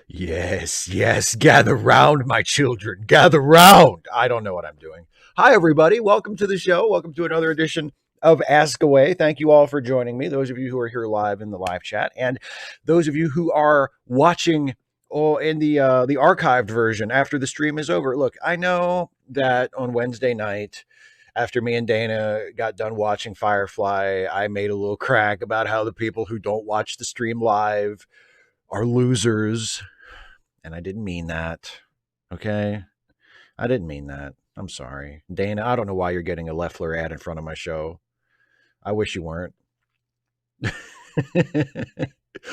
Yes, yes, gather round, my children, gather round. I don't know what I'm doing. Hi, everybody. Welcome to the show. Welcome to another edition of Ask Away. Thank you all for joining me, those of you who are here live in the live chat, and those of you who are watching in the archived version after the stream is over. Look, I know that on Wednesday night, after me and Dana got done watching Firefly, I made a little crack about how the people who don't watch the stream live are losers. And I didn't mean that. Okay? I didn't mean that. I'm sorry. Dana, I don't know why you're getting a Leffler ad in front of my show. I wish you weren't.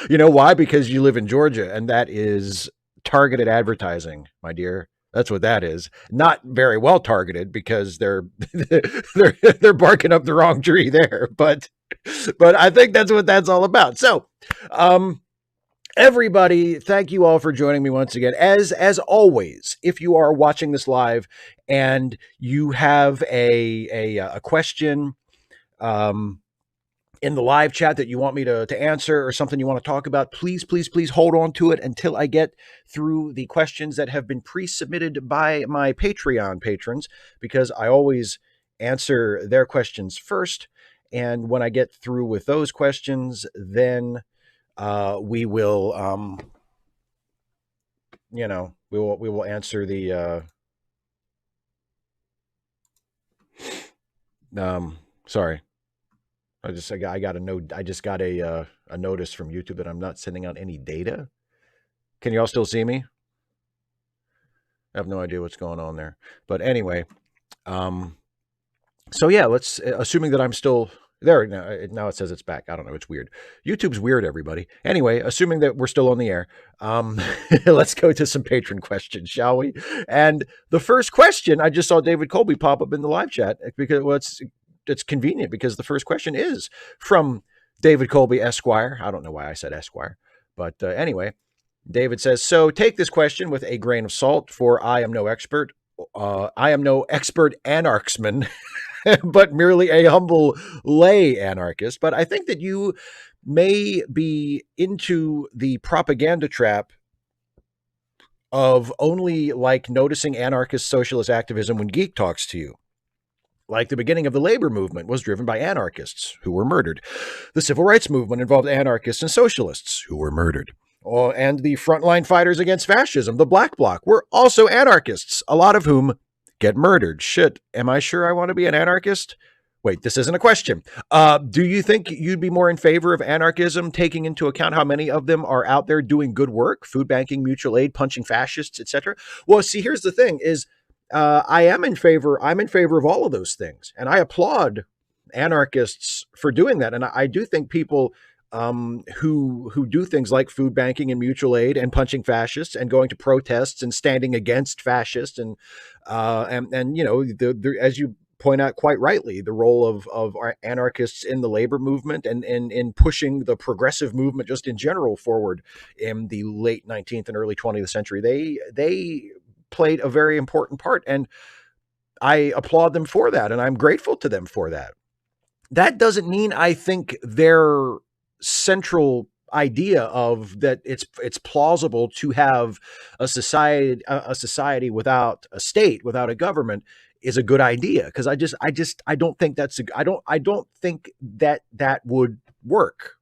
You know why? Because you live in Georgia, and that is targeted advertising, my dear. That's what that is. Not very well targeted because they're barking up the wrong tree there. But I think that's what that's all about. So, um, everybody, thank you all for joining me once again. As always, if you are watching this live and you have a question um, in the live chat that you want me to answer or something you want to talk about, please hold on to it until I get through the questions that have been pre-submitted by my Patreon patrons, because I always answer their questions first. And when I get through with those questions, then we will, we will answer the. Sorry, I got a note. I just got a notice from YouTube that I'm not sending out any data. Can you all still see me? I have no idea what's going on there, but anyway, so yeah, let's assuming that I'm still there now. It says it's back. I don't know. It's weird. YouTube's weird, everybody. Anyway, assuming that we're still on the air, let's go to some patron questions, shall we? And the first question, I just saw David Colby pop up in the live chat because it's convenient because the first question is from David Colby Esquire. I don't know why I said Esquire, but anyway, David says, so take this question with a grain of salt, for I am no expert. I am no expert anarchsman, but merely a humble lay anarchist. But I think that you may be into the propaganda trap of only like noticing anarchist socialist activism when Geek talks to you. Like the beginning of the labor movement was driven by anarchists who were murdered. The civil rights movement involved anarchists and socialists who were murdered. Oh, and the frontline fighters against fascism, the Black Bloc, were also anarchists, a lot of whom get murdered. Shit, am I sure I want to be an anarchist? Wait, this isn't a question. Do you think you'd be more in favor of anarchism, taking into account how many of them are out there doing good work, food banking, mutual aid, punching fascists, etc.? Well, see, here's the thing: is I'm in favor of all of those things, and I applaud anarchists for doing that. And I do think people who do things like food banking and mutual aid and punching fascists and going to protests and standing against fascists and as you point out quite rightly, the role of our anarchists in the labor movement and in pushing the progressive movement just in general forward in the late 19th and early 20th century. They played a very important part, and I applaud them for that, and I'm grateful to them for that. That doesn't mean I think their central idea of that it's plausible to have a society without a state, without a government, is a good idea, because I don't think I don't think that would work.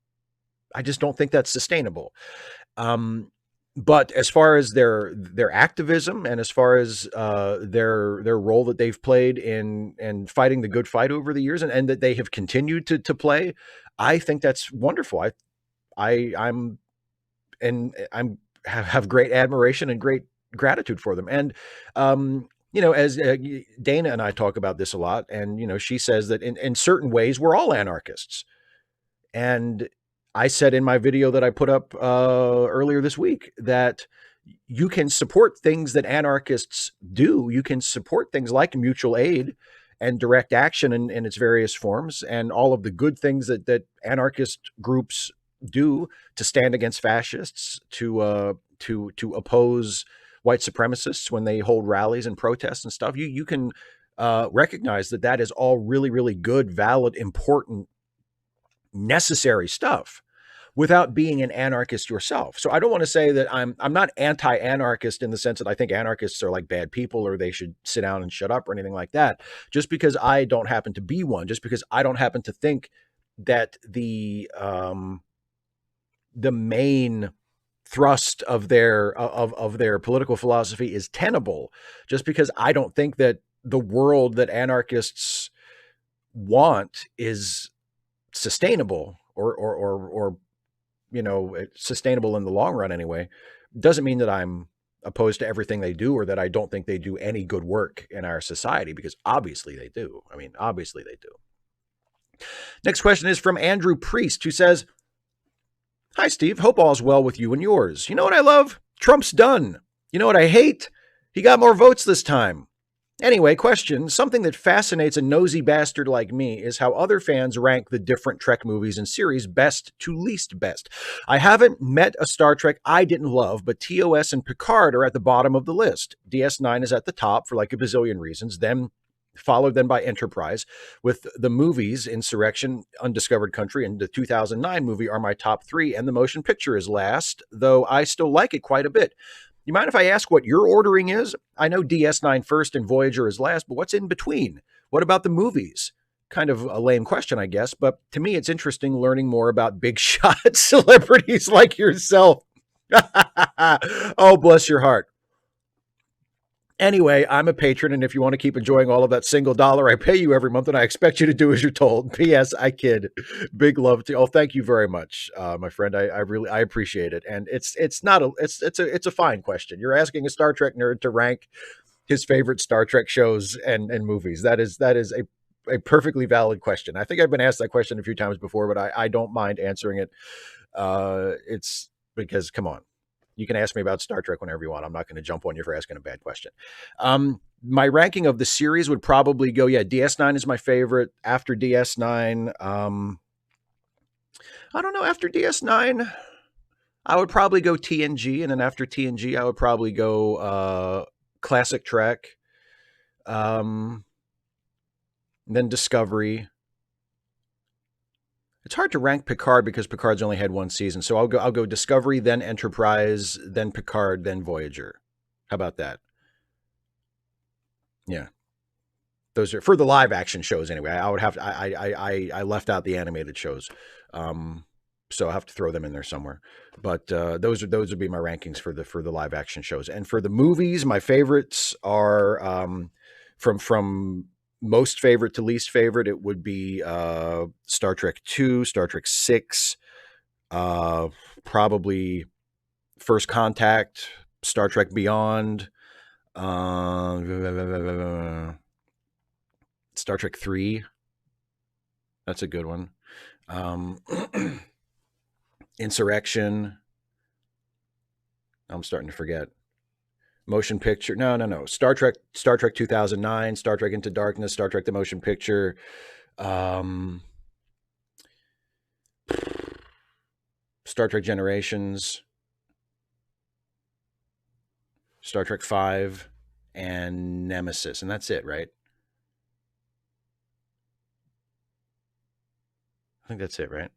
I just don't think that's sustainable. But as far as their activism and as far as their role that they've played in fighting the good fight over the years, and that they have continued to play, I think that's wonderful. I'm have great admiration and great gratitude for them. And as Dana and I talk about this a lot, and she says that in certain ways we're all anarchists. And I said in my video that I put up earlier this week that you can support things that anarchists do. You can support things like mutual aid and direct action in its various forms, and all of the good things that anarchist groups do to stand against fascists, to oppose white supremacists when they hold rallies and protests and stuff. You can recognize that is all really, really good, valid, important, necessary stuff. without being an anarchist yourself. So I don't want to say that I'm not anti-anarchist in the sense that I think anarchists are like bad people or they should sit down and shut up or anything like that. Just because I don't happen to be one, just because I don't happen to think that the main thrust of their political philosophy is tenable, just because I don't think that the world that anarchists want is sustainable or sustainable in the long run anyway, doesn't mean that I'm opposed to everything they do or that I don't think they do any good work in our society, because obviously they do. I mean, obviously they do. Next question is from Andrew Priest, who says, "Hi, Steve. Hope all's well with you and yours. You know what I love? Trump's done. You know what I hate? He got more votes this time. Anyway, question. Something that fascinates a nosy bastard like me is how other fans rank the different Trek movies and series best to least best. I haven't met a Star Trek I didn't love, but TOS and Picard are at the bottom of the list. DS9 is at the top for like a bazillion reasons, then followed then by Enterprise, with the movies Insurrection, Undiscovered Country, and the 2009 movie are my top three, and the motion picture is last, though I still like it quite a bit. You mind if I ask what your ordering is? I know DS9 first and Voyager is last, but what's in between? What about the movies?" Kind of a lame question, I guess, but to me, it's interesting learning more about big shot celebrities like yourself. Oh, bless your heart. Anyway, I'm a patron, and if you want to keep enjoying all of that single dollar I pay you every month, and I expect you to do as you're told. P.S. I kid. Big love to you. Oh, thank you very much, my friend. I really appreciate it, and it's a fine question. You're asking a Star Trek nerd to rank his favorite Star Trek shows and movies. That is a perfectly valid question. I think I've been asked that question a few times before, but I don't mind answering it. It's because, come on. You can ask me about Star Trek whenever you want. I'm not going to jump on you for asking a bad question. My ranking of the series would probably go, DS9 is my favorite. After DS9, I don't know. After DS9, I would probably go TNG. And then after TNG, I would probably go Classic Trek. Then Discovery. It's hard to rank Picard because Picard's only had one season. So I'll go Discovery, then Enterprise, then Picard, then Voyager. How about that? Yeah. Those are for the live action shows anyway. I would have to, I left out the animated shows. So I have to throw them in there somewhere. But those would be my rankings for the live action shows. And for the movies, my favorites are from most favorite to least favorite. It would be Star Trek 2, Star Trek 6, probably First Contact, Star Trek Beyond, Star Trek 3. That's a good one. Insurrection. I'm starting to forget. Motion picture. No. Star Trek 2009, Star Trek Into Darkness, Star Trek the Motion Picture. Star Trek Generations, Star Trek 5, and Nemesis. And that's it, right? I think that's it, right?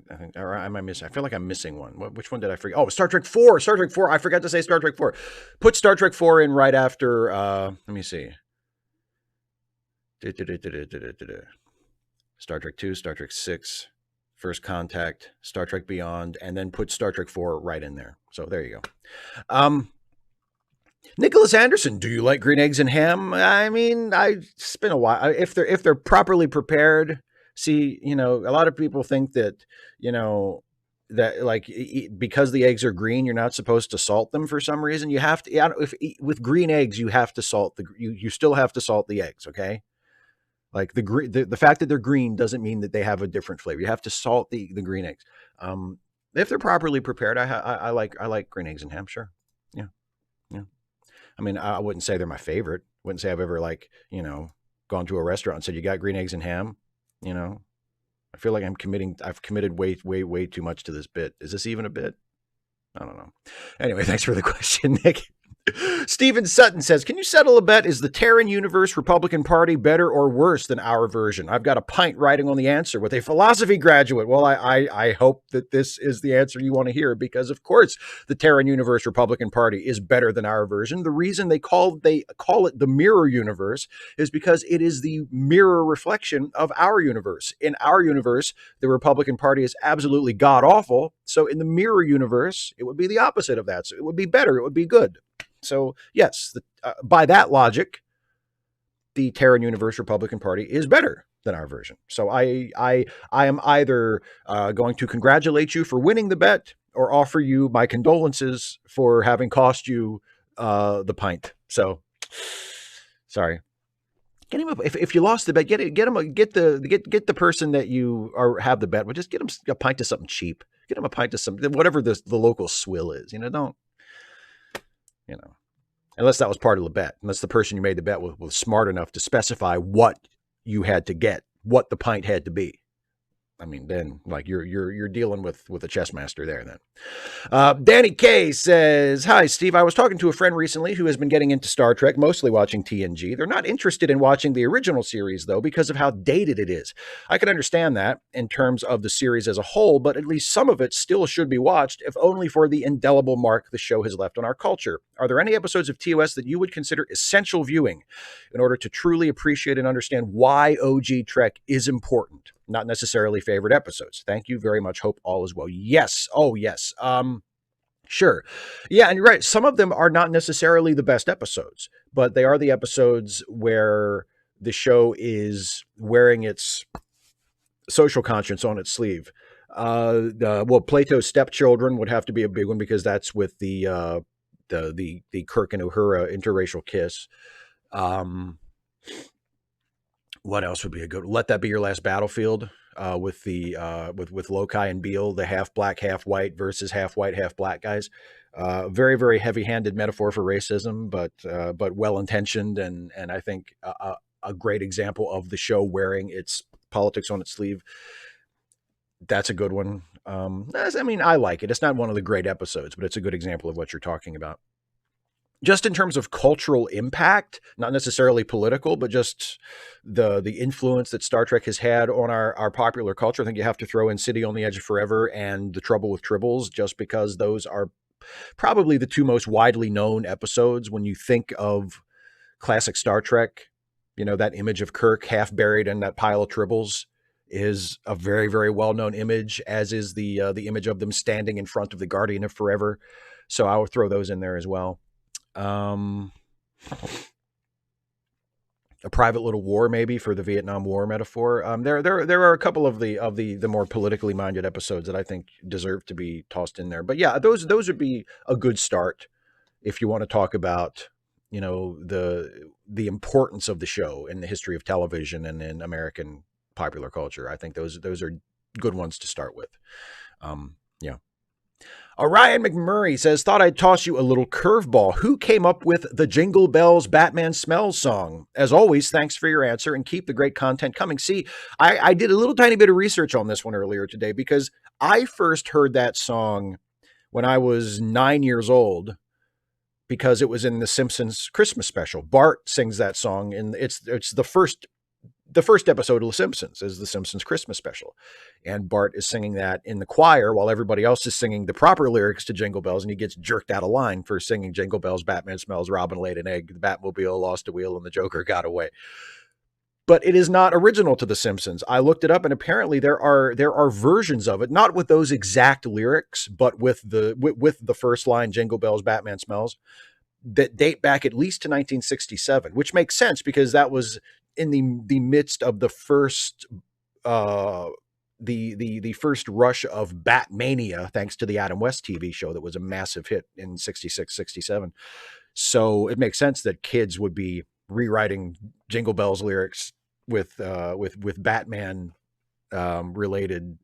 I think, or am I missing? I feel like I'm missing one. Which one did I forget? Oh, Star Trek 4. Star Trek 4. I forgot to say Star Trek 4. Put Star Trek 4 in right after. Let me see. Star Trek 2, Star Trek 6, First Contact, Star Trek Beyond, and then put Star Trek 4 right in there. So there you go. Nicholas Anderson, do you like green eggs and ham? I mean, it's been a while. If they're properly prepared. See, a lot of people think that, that like because the eggs are green, you're not supposed to salt them for some reason. You have to, with green eggs, you have to salt you still have to salt the eggs. Okay. Like the fact that they're green doesn't mean that they have a different flavor. You have to salt the green eggs. If they're properly prepared, I like green eggs and ham. Sure. Yeah. I mean, I wouldn't say they're my favorite. Wouldn't say I've ever gone to a restaurant and said, "You got green eggs and ham?" I feel like I've committed way too much to this bit. Is this even a bit? I don't know. Anyway, thanks for the question, Nick. Stephen Sutton says, can you settle a bet? Is the Terran Universe Republican Party better or worse than our version? I've got a pint writing on the answer with a philosophy graduate. Well, I hope that this is the answer you want to hear, because of course the Terran Universe Republican Party is better than our version. The reason they call it the mirror universe is because it is the mirror reflection of our universe. In our universe, the Republican Party is absolutely god awful. So in the mirror universe, it would be the opposite of that. So it would be better. It would be good. So yes, by that logic, the Terran Universe Republican Party is better than our version. So I am either going to congratulate you for winning the bet or offer you my condolences for having cost you the pint. So sorry. Get him up. If you lost the bet, get the person that you have the bet with. Just get him a pint of something cheap. Get him a pint of something, whatever the local swill is. Don't. Unless that was part of the bet, unless the person you made the bet with was smart enough to specify what you had to get, what the pint had to be. I mean, then like you're dealing with a chess master there. Then Danny K says, "Hi Steve, I was talking to a friend recently who has been getting into Star Trek, mostly watching TNG. They're not interested in watching the original series though because of how dated it is. I can understand that in terms of the series as a whole, but at least some of it still should be watched, if only for the indelible mark the show has left on our culture. Are there any episodes of TOS that you would consider essential viewing in order to truly appreciate and understand why OG Trek is important? Not necessarily favorite episodes. Thank you very much. Hope all is well." Yes. Oh, yes. Sure. Yeah, and you're right. Some of them are not necessarily the best episodes, but they are the episodes where the show is wearing its social conscience on its sleeve. Plato's Stepchildren would have to be a big one because that's with the Kirk and Uhura interracial kiss. What else would be a good? Let That Be Your Last Battlefield with Lokai and Beale, the half black, half white versus half white, half black guys. Very, very heavy-handed metaphor for racism, but well-intentioned, and I think a great example of the show wearing its politics on its sleeve. That's a good one. I mean, I like it. It's not one of the great episodes, but it's a good example of what you're talking about. Just in terms of cultural impact, not necessarily political, but just the influence that Star Trek has had on our popular culture. I think you have to throw in City on the Edge of Forever and The Trouble with Tribbles, just because those are probably the two most widely known episodes when you think of classic Star Trek. That image of Kirk half buried in that pile of tribbles is a very, very well-known image, as is the image of them standing in front of the Guardian of Forever. So I would throw those in there as well. A Private Little War, maybe, for the Vietnam War metaphor. There are a couple of the more politically minded episodes that I think deserve to be tossed in there. But yeah, those would be a good start if you want to talk about the importance of the show in the history of television and in American popular culture. I think those are good ones to start with. Yeah. Orion McMurray says, "Thought I'd toss you a little curveball. Who came up with the Jingle Bells Batman Smells song? As always, thanks for your answer and keep the great content coming." See, I did a little tiny bit of research on this one earlier today because I first heard that song when I was 9 years old because it was in the Simpsons Christmas special. Bart sings that song, and it's the first episode of The Simpsons is the Simpsons Christmas special. And Bart is singing that in the choir while everybody else is singing the proper lyrics to Jingle Bells. And he gets jerked out of line for singing Jingle Bells, Batman Smells, Robin Laid an Egg, the Batmobile lost a wheel, and the Joker got away. But it is not original to The Simpsons. I looked it up, and apparently there are versions of it, not with those exact lyrics, but with the first line, Jingle Bells, Batman Smells, that date back at least to 1967, which makes sense because that was in the midst of the first the first rush of Batmania, thanks to the Adam West TV show that was a massive hit in 66, 67. So it makes sense that kids would be rewriting Jingle Bells lyrics with Batman related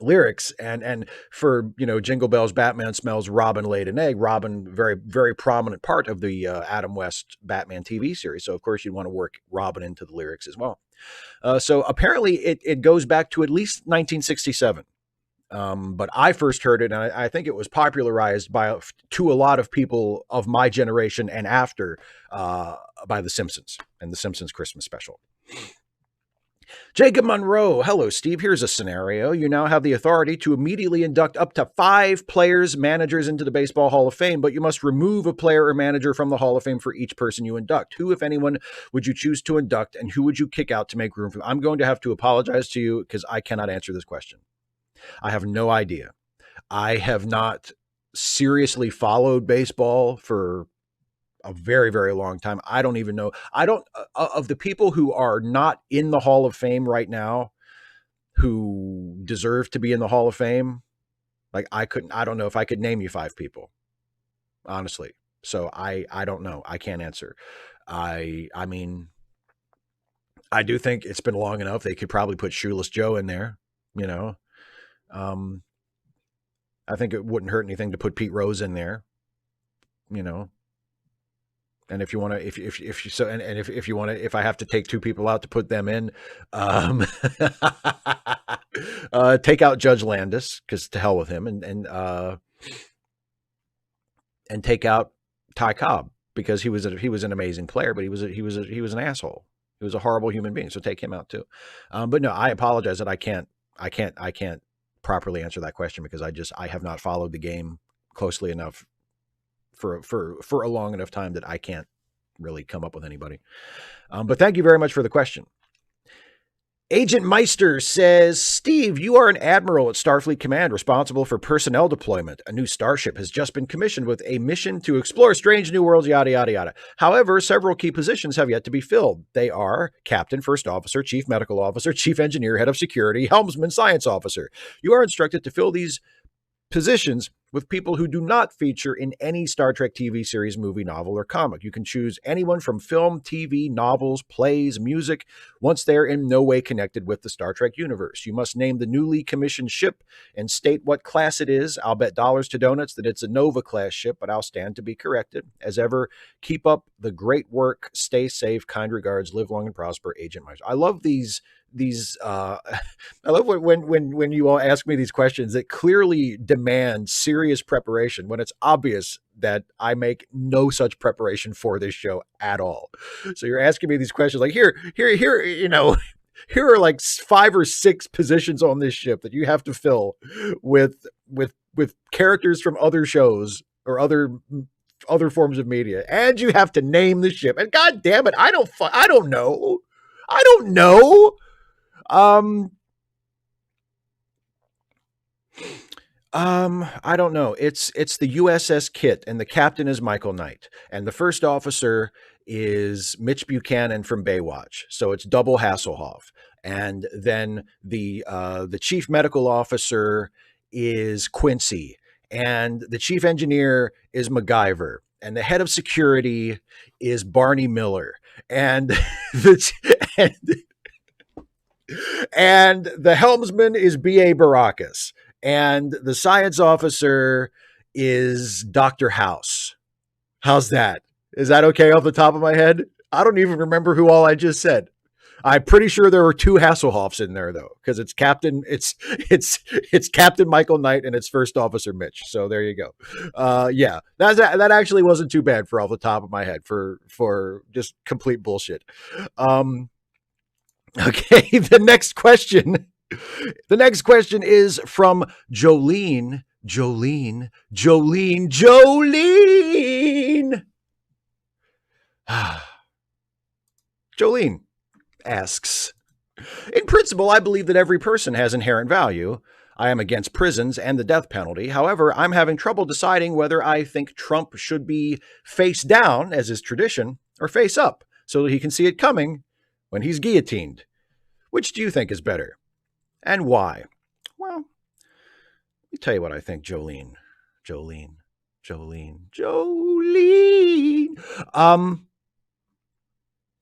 lyrics, and for Jingle Bells, Batman Smells, Robin Laid an Egg. Robin, very, very prominent part of the Adam West Batman TV series, so of course you'd want to work Robin into the lyrics as well. So apparently it goes back to at least 1967 But I first heard it, and I think it was popularized to a lot of people of my generation and after by The Simpsons and The Simpsons Christmas special. Jacob Monroe. Hello, Steve. Here's a scenario. You now have the authority to immediately induct up to 5 players, managers into the Baseball Hall of Fame, but you must remove a player or manager from the Hall of Fame for each person you induct. Who, if anyone, would you choose to induct, and who would you kick out to make room for them? I'm going to have to apologize to you because I cannot answer this question. I have no idea. I have not seriously followed baseball for a very, very long time. I don't even know. I don't, of the people who are not in the Hall of Fame right now, who deserve to be in the Hall of Fame, like I don't know if I could name you 5 people, honestly. So I don't know. I can't answer. I mean, I do think it's been long enough. They could probably put Shoeless Joe in there, you know. I think it wouldn't hurt anything to put Pete Rose in there, you know. And if you want to, if you so, and if you want to, if I have to take 2 people out to put them in, take out Judge Landis, because to hell with him, and take out Ty Cobb, because he was an amazing player, but he was an asshole. He was a horrible human being. So take him out too. But no, I apologize that I can't properly answer that question, because I have not followed the game closely enough for a long enough time that I can't really come up with anybody. But thank you very much for the question. Agent Meister says, Steve, you are an admiral at Starfleet Command responsible for personnel deployment. A new starship has just been commissioned with a mission to explore strange new worlds, yada, yada, yada. However, several key positions have yet to be filled. They are Captain, First Officer, Chief Medical Officer, Chief Engineer, Head of Security, Helmsman, Science Officer. You are instructed to fill these positions with people who do not feature in any Star Trek TV series, movie, novel, or comic. You can choose anyone from film, TV, novels, plays, music, once they are in no way connected with the Star Trek universe. You must name the newly commissioned ship and state what class it is. I'll bet dollars to donuts that it's a Nova class ship, but I'll stand to be corrected. As ever, keep up the great work. Stay safe. Kind regards. Live long and prosper, Agent Meister. I love these I love when you all ask me these questions that clearly demand serious preparation, when it's obvious that I make no such preparation for this show at all. So you're asking me these questions like, here, you know, here are like 5 or 6 positions on this ship that you have to fill with characters from other shows or other forms of media, and you have to name the ship. And God damn it, I don't know. I don't know. It's the USS Kit, and the captain is Michael Knight, and the first officer is Mitch Buchanan from Baywatch. So it's double Hasselhoff. And then the chief medical officer is Quincy, and the chief engineer is MacGyver, and the head of security is Barney Miller, and and the helmsman is B.A. Baracus, and the science officer is Dr. House. How's that? Is that okay off the top of my head? I don't even remember who all I just said. I'm pretty sure there were 2 Hasselhoffs in there though, because it's Captain Michael Knight and it's First Officer Mitch. So there you go. Yeah, that actually wasn't too bad for off the top of my head for just complete bullshit. Okay, the next question is from Jolene. Jolene asks, in principle, I believe that every person has inherent value. I am against prisons and the death penalty. However, I'm having trouble deciding whether I think Trump should be face down, as is tradition, or face up, so that he can see it coming when he's guillotined. Which do you think is better? And why? Well, let me tell you what I think, Jolene.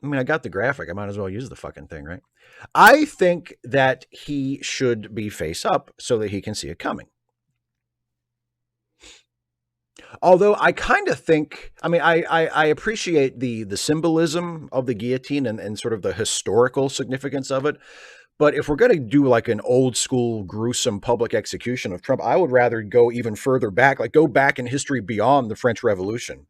I mean, I got the graphic. I might as well use the fucking thing, right? I think that he should be face up so that he can see it coming. Although I kind of think, I mean, I appreciate the symbolism of the guillotine and sort of the historical significance of it. But if we're going to do like an old school, gruesome public execution of Trump, I would rather go even further back, like go back in history beyond the French Revolution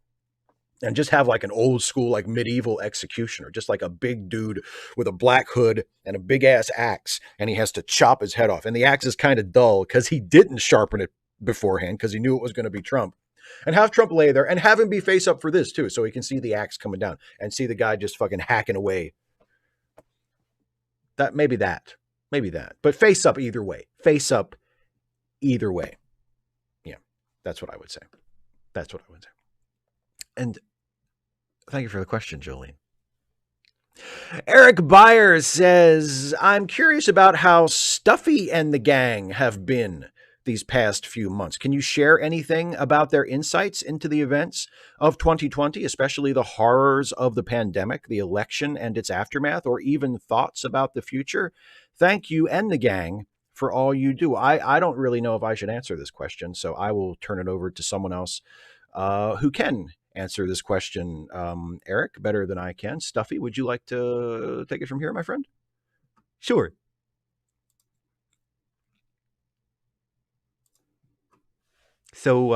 and just have like an old school, like medieval executioner, just like a big dude with a black hood and a big ass axe. And he has to chop his head off. And the axe is kind of dull because he didn't sharpen it beforehand because he knew it was going to be Trump. And have Trump lay there and have him be face up for this too. So he can see the axe coming down and see the guy just fucking hacking away. Maybe that, but face up either way, Yeah, that's what I would say. And thank you for the question, Jolene. Eric Byers says, I'm curious about how Stuffy and the gang have been these past few months. Can you share anything about their insights into the events of 2020, especially the horrors of the pandemic, the election and its aftermath, or even thoughts about the future? Thank you and the gang for all you do. I don't really know if I should answer this question, so I will turn it over to someone else who can answer this question, Eric, better than I can. Stuffy, would you like to take it from here, my friend? Sure. So,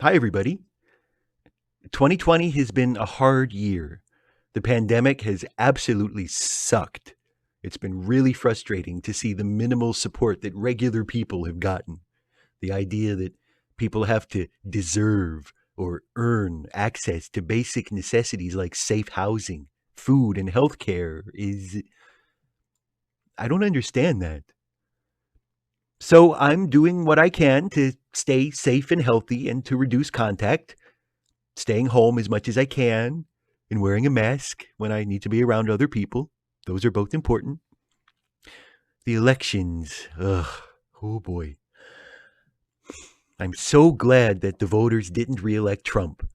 hi, everybody. 2020 has been a hard year. The pandemic has absolutely sucked. It's been really frustrating to see the minimal support that regular people have gotten. The idea that people have to deserve or earn access to basic necessities like safe housing, food, and healthcare is... I don't understand that. So I'm doing what I can to stay safe and healthy and to reduce contact, staying home as much as I can and wearing a mask when I need to be around other people. Those are both important. The elections, oh boy. I'm so glad that the voters didn't re-elect Trump.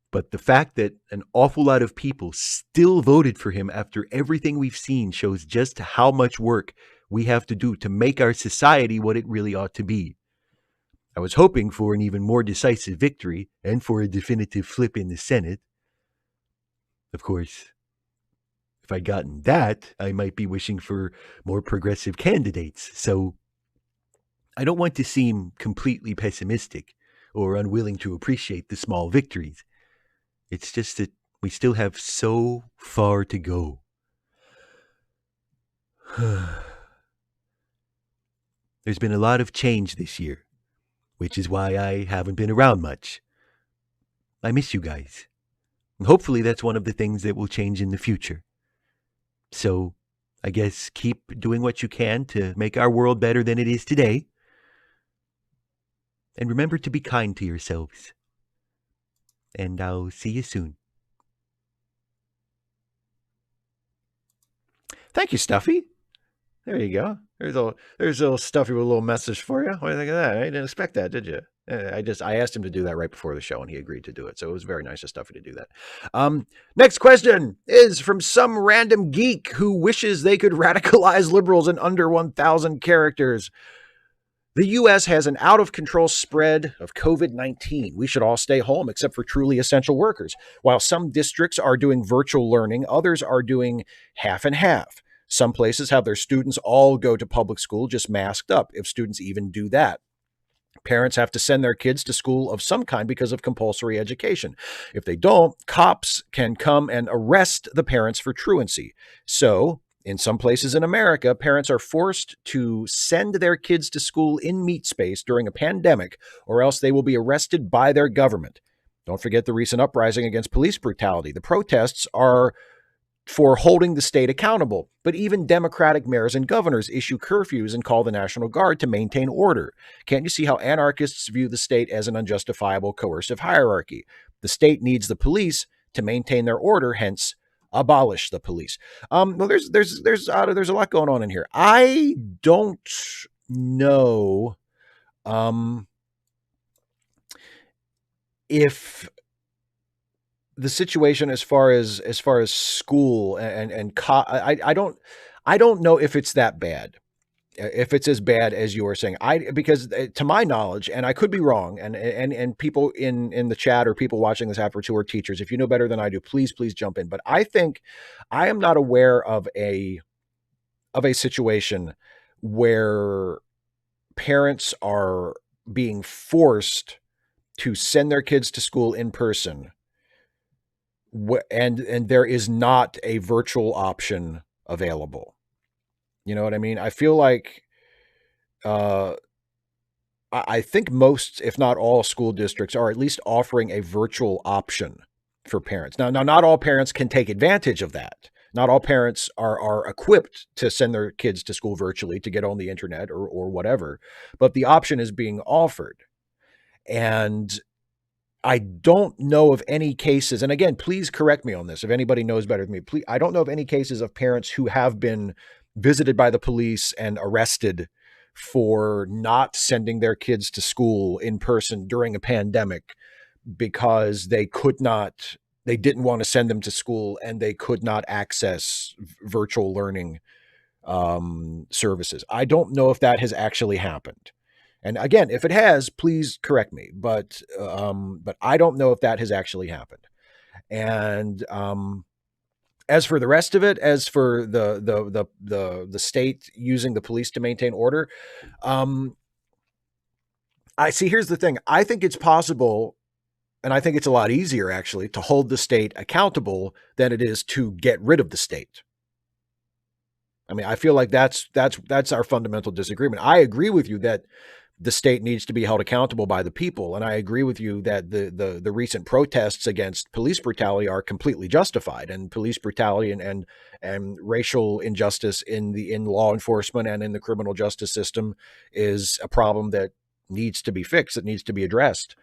But the fact that an awful lot of people still voted for him after everything we've seen shows just how much work we have to do to make our society what it really ought to be. I was hoping for an even more decisive victory and for a definitive flip in the Senate. Of course, if I'd gotten that, I might be wishing for more progressive candidates. So I don't want to seem completely pessimistic or unwilling to appreciate the small victories. It's just that we still have so far to go. There's been a lot of change this year, which is why I haven't been around much. I miss you guys. And hopefully that's one of the things that will change in the future. So I guess keep doing what you can to make our world better than it is today. And remember to be kind to yourselves. And I'll see you soon. Thank you, Stuffy. There you go. There's a little Stuffy with a little message for you. What do you think of that? I didn't expect that, did you? I asked him to do that right before the show, and he agreed to do it. So it was very nice of Stuffy to do that. Next question is from some random geek who wishes they could radicalize liberals in under 1,000 characters. The U.S. has an out-of-control spread of COVID-19. We should all stay home except for truly essential workers. While some districts are doing virtual learning, others are doing half and half. Some places have their students all go to public school just masked up, if students even do that. Parents have to send their kids to school of some kind because of compulsory education. If they don't, cops can come and arrest the parents for truancy. So, in some places in America, parents are forced to send their kids to school in meat space during a pandemic, or else they will be arrested by their government. Don't forget the recent uprising against police brutality. The protests are for holding the state accountable, but even Democratic mayors and governors issue curfews and call the National Guard to maintain order. Can't you see how anarchists view the state as an unjustifiable coercive hierarchy? The state needs the police to maintain their order, hence abolish the police. Well, there's a lot going on in here. I don't know if the situation as far as school I don't know if it's that bad. If it's as bad as you are saying, because to my knowledge, and I could be wrong, and people in the chat or people watching this afterwards who are teachers, if you know better than I do, please jump in. But I think I am not aware of a of a situation where parents are being forced to send their kids to school in person, and there is not a virtual option available. You know what I mean? I feel like uh, I think most, if not all, school districts are at least offering a virtual option for parents. Now, not all parents can take advantage of that. Not all parents are equipped to send their kids to school virtually, to get on the internet or whatever, but the option is being offered. And I don't know of any cases, and again, please correct me on this if anybody knows better than me. Please, I don't know of any cases of parents who have been visited by the police and arrested for not sending their kids to school in person during a pandemic because they didn't want to send them to school and they could not access virtual learning services. I don't know if that has actually happened. And again, if it has, please correct me. But I don't know if that has actually happened. And as for the rest of it, as for the state using the police to maintain order, I see. Here's the thing. I think it's possible, and I think it's a lot easier actually to hold the state accountable than it is to get rid of the state. I mean, I feel like that's our fundamental disagreement. I agree with you that the state needs to be held accountable by the people, and I agree with you that the recent protests against police brutality are completely justified, and police brutality and racial injustice in law enforcement and in the criminal justice system is a problem that needs to be fixed. It needs to be addressed.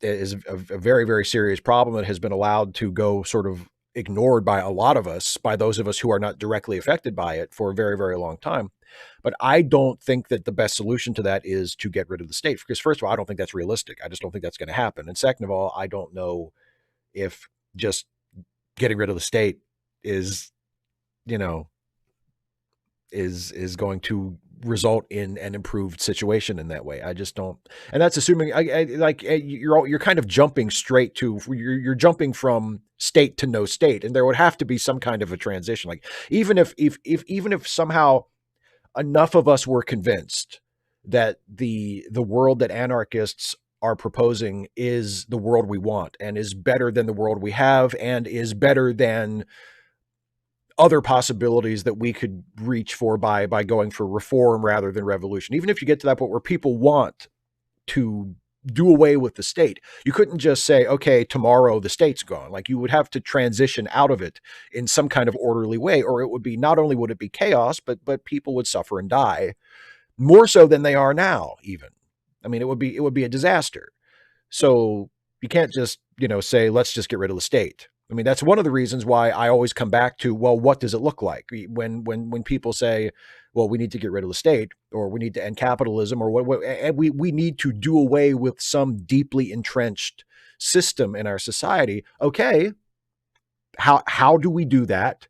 It is a very, very serious problem that has been allowed to go sort of ignored by a lot of us, by those of us who are not directly affected by it, for a very, very long time. But I don't think that the best solution to that is to get rid of the state, because first of all, I don't think that's realistic. I just don't think that's going to happen. And second of all, I don't know if just getting rid of the state is, you know, is going to result in an improved situation in that way. I just don't, and that's assuming you're kind of jumping straight to, you're jumping from state to no state, and there would have to be some kind of a transition. Like even if somehow enough of us were convinced that the world that anarchists are proposing is the world we want and is better than the world we have and is better than other possibilities that we could reach for by going for reform rather than revolution. Even if you get to that point where people want to do away with the state, you couldn't just say, okay, tomorrow the state's gone. Like, you would have to transition out of it in some kind of orderly way, or it would be, not only would it be chaos, but people would suffer and die more so than they are now. Even, I mean, it would be a disaster. So you can't just, say, let's just get rid of the state. I mean, that's one of the reasons why I always come back to, well, what does it look like when people say, well, we need to get rid of the state, or we need to end capitalism, or we need to do away with some deeply entrenched system in our society. Okay, how do we do that?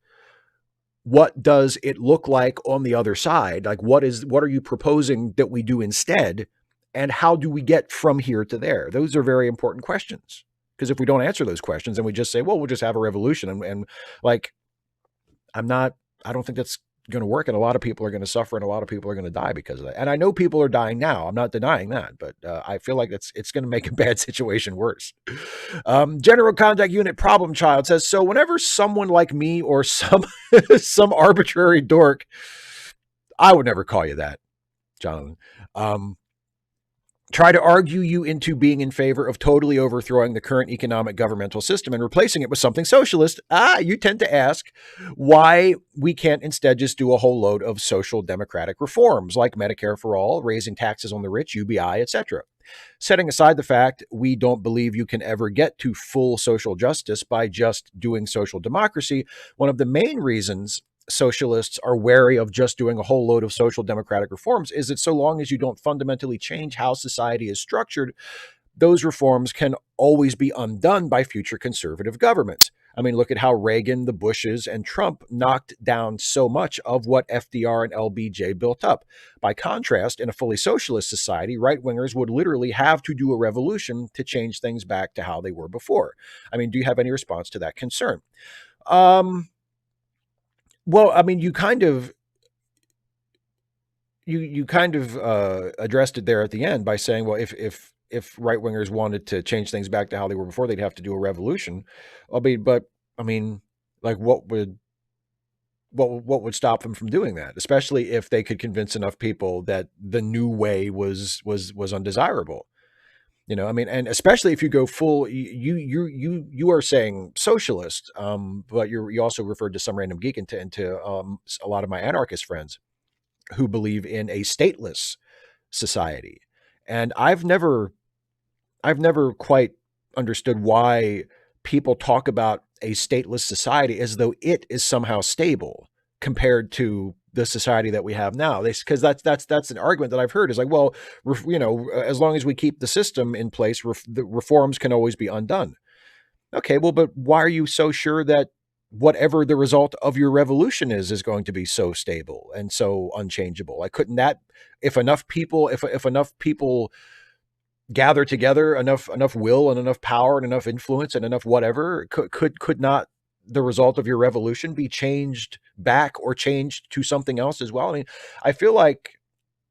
What does it look like on the other side? Like, what are you proposing that we do instead? And how do we get from here to there? Those are very important questions. Because if we don't answer those questions and we just say, well, we'll just have a revolution, and like, I don't think that's going to work. And a lot of people are going to suffer, and a lot of people are going to die because of that. And I know people are dying now. I'm not denying that, but I feel like it's going to make a bad situation worse. General Contact Unit Problem Child says, so whenever someone like me or some arbitrary dork, I would never call you that, Jonathan, try to argue you into being in favor of totally overthrowing the current economic governmental system and replacing it with something socialist, you tend to ask why we can't instead just do a whole load of social democratic reforms like Medicare for all, raising taxes on the rich, UBI, etc. Setting aside the fact we don't believe you can ever get to full social justice by just doing social democracy, one of the main reasons socialists are wary of just doing a whole load of social democratic reforms is that so long as you don't fundamentally change how society is structured, those reforms can always be undone by future conservative governments. I mean, look at how Reagan, the Bushes, and Trump knocked down so much of what FDR and LBJ built up. By contrast, in a fully socialist society, right-wingers would literally have to do a revolution to change things back to how they were before. I mean, do you have any response to that concern? Well, I mean, you kind of you kind of addressed it there at the end by saying, well, if right wingers wanted to change things back to how they were before, they'd have to do a revolution. But I mean, like, what would stop them from doing that? Especially if they could convince enough people that the new way was undesirable. I mean, and especially if you go full, you are saying socialist, but you also referred to some random geek into a lot of my anarchist friends who believe in a stateless society. And I've never quite understood why people talk about a stateless society as though it is somehow stable compared to the society that we have now. Because that's an argument that I've heard is like, well, as long as we keep the system in place, the reforms can always be undone. Okay, well, but why are you so sure that whatever the result of your revolution is going to be so stable and so unchangeable? Like, couldn't that, if enough people gather together enough will and enough power and enough influence and enough whatever, could not the result of your revolution be changed back or changed to something else as well? I mean, I feel like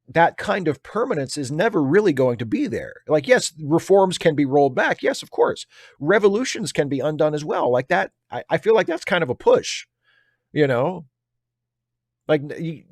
that kind of permanence is never really going to be there. Like, yes, reforms can be rolled back. Yes, of course. Revolutions can be undone as well. Like that, I feel like that's kind of a push, you know? Like,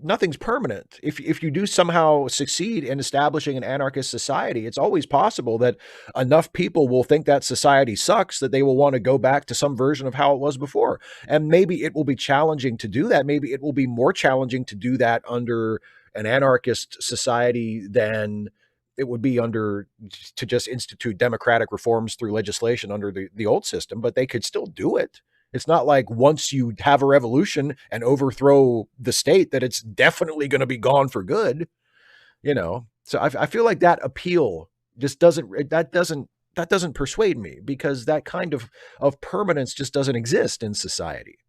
nothing's permanent. If you do somehow succeed in establishing an anarchist society, it's always possible that enough people will think that society sucks that they will want to go back to some version of how it was before. And maybe it will be challenging to do that. Maybe it will be more challenging to do that under an anarchist society than it would be under to just institute democratic reforms through legislation under the old system, but they could still do it. It's not like once you have a revolution and overthrow the state that it's definitely going to be gone for good. So I feel like that appeal just doesn't persuade me, because that kind of permanence just doesn't exist in society.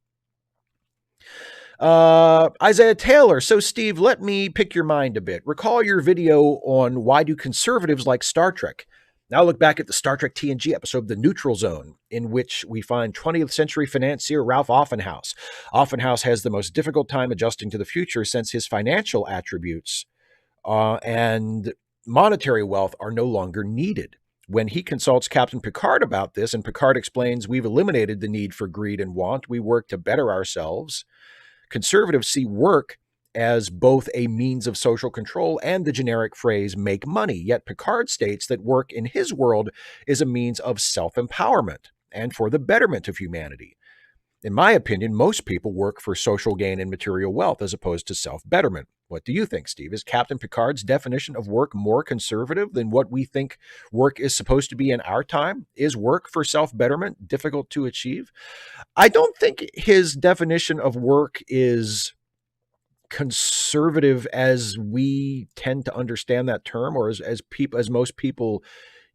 Isaiah Taylor. So, Steve, let me pick your mind a bit. Recall your video on why do conservatives like Star Trek. Now look back at the Star Trek TNG episode, The Neutral Zone, in which we find 20th century financier Ralph Offenhouse. Offenhouse has the most difficult time adjusting to the future since his financial attributes and monetary wealth are no longer needed. When he consults Captain Picard about this, and Picard explains, we've eliminated the need for greed and want, we work to better ourselves. Conservatives see work as both a means of social control and the generic phrase make money. Yet Picard states that work in his world is a means of self-empowerment and for the betterment of humanity. In my opinion, most people work for social gain and material wealth as opposed to self-betterment. What do you think, Steve? Is Captain Picard's definition of work more conservative than what we think work is supposed to be in our time? Is work for self-betterment difficult to achieve? I don't think his definition of work is conservative as we tend to understand that term, or as most people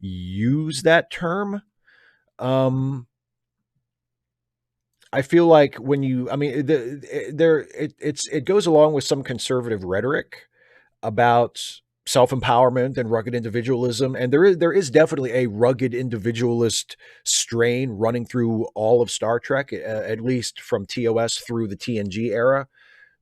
use that term. I feel like when you, I mean, it goes along with some conservative rhetoric about self-empowerment and rugged individualism, and there is definitely a rugged individualist strain running through all of Star Trek, at least from TOS through the TNG era.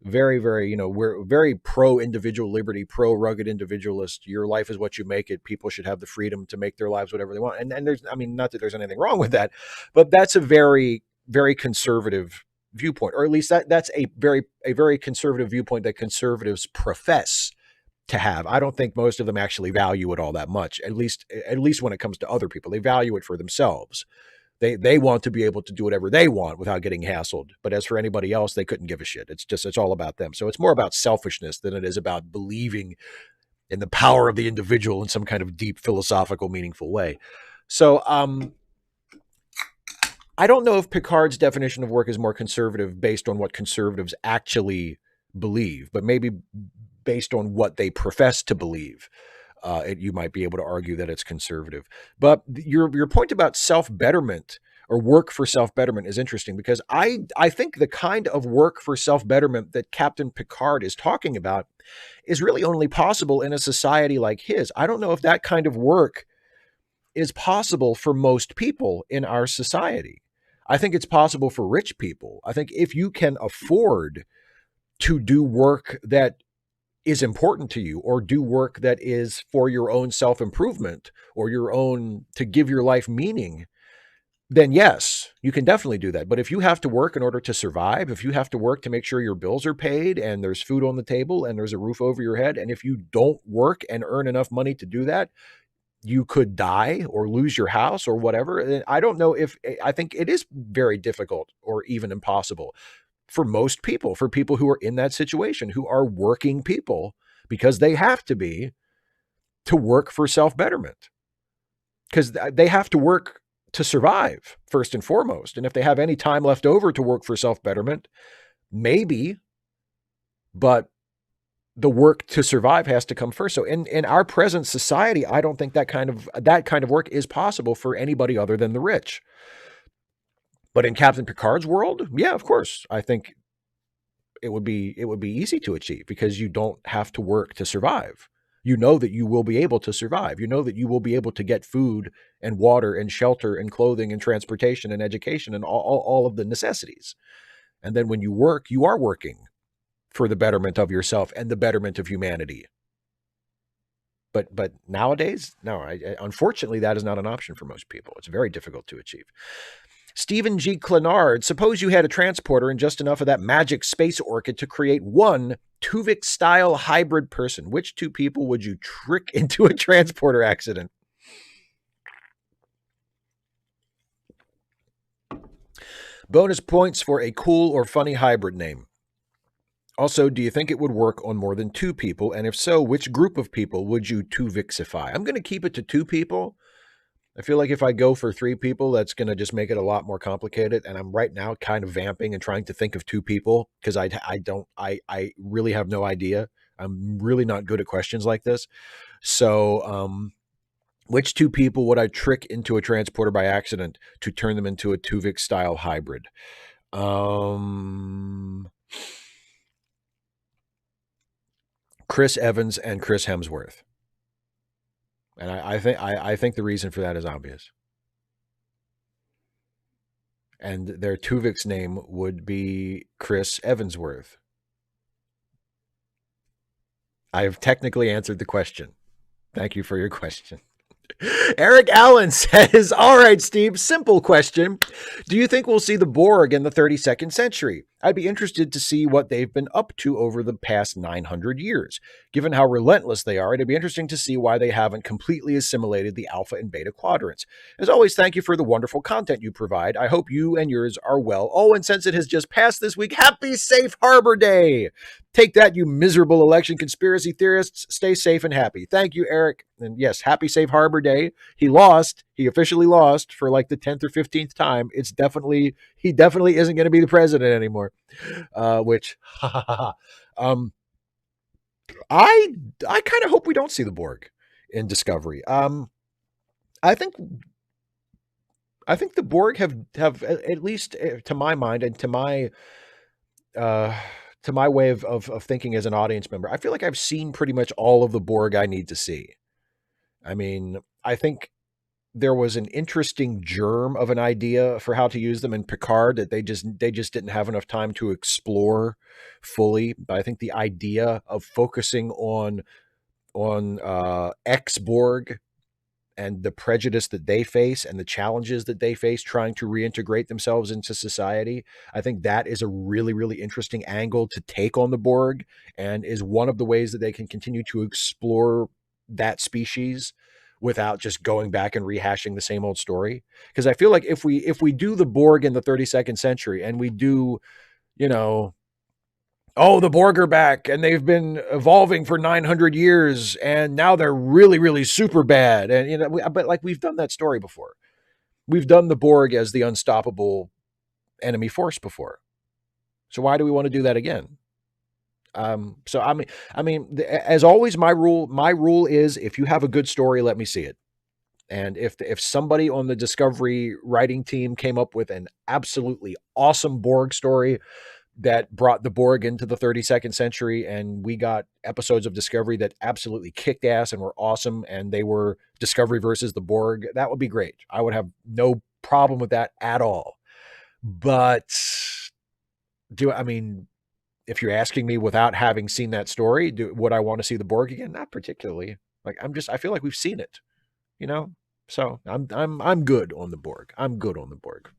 Very, very, we're very pro individual liberty, pro rugged individualist. Your life is what you make it. People should have the freedom to make their lives whatever they want. And there's, I mean, not that there's anything wrong with that, but that's a very, very conservative viewpoint, or at least that's a very conservative viewpoint that conservatives profess to have. I don't think most of them actually value it all that much. At least when it comes to other people, they value it for themselves. They want to be able to do whatever they want without getting hassled. But as for anybody else, they couldn't give a shit. It's all about them. So it's more about selfishness than it is about believing in the power of the individual in some kind of deep philosophical, meaningful way. So I don't know if Picard's definition of work is more conservative based on what conservatives actually believe, but maybe based on what they profess to believe. You might be able to argue that it's conservative. But your point about self-betterment or work for self-betterment is interesting, because I think the kind of work for self-betterment that Captain Picard is talking about is really only possible in a society like his. I don't know if that kind of work is possible for most people in our society. I think it's possible for rich people. I think if you can afford to do work that is important to you, or do work that is for your own self-improvement or your own, to give your life meaning, then yes, you can definitely do that. But if you have to work in order to survive, if you have to work to make sure your bills are paid and there's food on the table and there's a roof over your head, and if you don't work and earn enough money to do that, you could die or lose your house or whatever. And I don't know if, I think it is very difficult or even impossible for most people, for people who are in that situation, who are working people because they have to be, to work for self-betterment, because they have to work to survive first and foremost. And if they have any time left over to work for self-betterment, maybe, but the work to survive has to come first. So in our present society, I don't think that kind of work is possible for anybody other than the rich. But in Captain Picard's world, yeah, of course, I think it would be easy to achieve, because you don't have to work to survive. You know that you will be able to survive. You know that you will be able to get food and water and shelter and clothing and transportation and education and all of the necessities. And then when you work, you are working for the betterment of yourself and the betterment of humanity. But nowadays, no, unfortunately, that is not an option for most people. It's very difficult to achieve. Stephen G. Clenard, suppose you had a transporter and just enough of that magic space orchid to create one Tuvix-style hybrid person. Which two people would you trick into a transporter accident? Bonus points for a cool or funny hybrid name. Also, do you think it would work on more than two people? And if so, which group of people would you Tuvixify? I'm going to keep it to two people. I feel like if I go for three people, that's going to just make it a lot more complicated. And I'm right now kind of vamping and trying to think of two people, because I really have no idea. I'm really not good at questions like this. So, which two people would I trick into a transporter by accident to turn them into a Tuvix style hybrid? Chris Evans and Chris Hemsworth. And I think the reason for that is obvious. And their Tuvix name would be Chris Evansworth. I have technically answered the question. Thank you for your question. Eric Allen says, all right, Steve, simple question. Do you think we'll see the Borg in the 32nd century? I'd be interested to see what they've been up to over the past 900 years. Given how relentless they are, it'd be interesting to see why they haven't completely assimilated the alpha and beta quadrants. As always, thank you for the wonderful content you provide. I hope you and yours are well. Oh, and since it has just passed this week, happy Safe Harbor Day. Take that, you miserable election conspiracy theorists. Stay safe and happy. Thank you, Eric. And yes, happy Safe Harbor Day. He lost. He officially lost for like the 10th or 15th time. He definitely isn't going to be the president anymore. Which, I kind of hope we don't see the Borg in Discovery. I think the Borg have at least, to my mind and to my way of thinking as an audience member, I feel like I've seen pretty much all of the Borg I need to see. I mean, I think there was an interesting germ of an idea for how to use them in Picard that they just didn't have enough time to explore fully. But I think the idea of focusing on ex-Borg and the prejudice that they face and the challenges that they face trying to reintegrate themselves into society, I think that is a really, really interesting angle to take on the Borg, and is one of the ways that they can continue to explore that species without just going back and rehashing the same old story. Because I feel like if we do the Borg in the 32nd century and we do, oh, the Borg are back and they've been evolving for 900 years and now they're really, really super bad. And, but like we've done that story before. We've done the Borg as the unstoppable enemy force before. So why do we want to do that again? So I mean, as always, my rule is, if you have a good story, let me see it. And if somebody on the Discovery writing team came up with an absolutely awesome Borg story that brought the Borg into the 32nd century, and we got episodes of Discovery that absolutely kicked ass and were awesome, and they were Discovery versus the Borg, that would be great. I would have no problem with that at all. But if you're asking me without having seen that story, would I want to see the Borg again? Not particularly. Like I feel like we've seen it, you know. So I'm good on the Borg. I'm good on the Borg.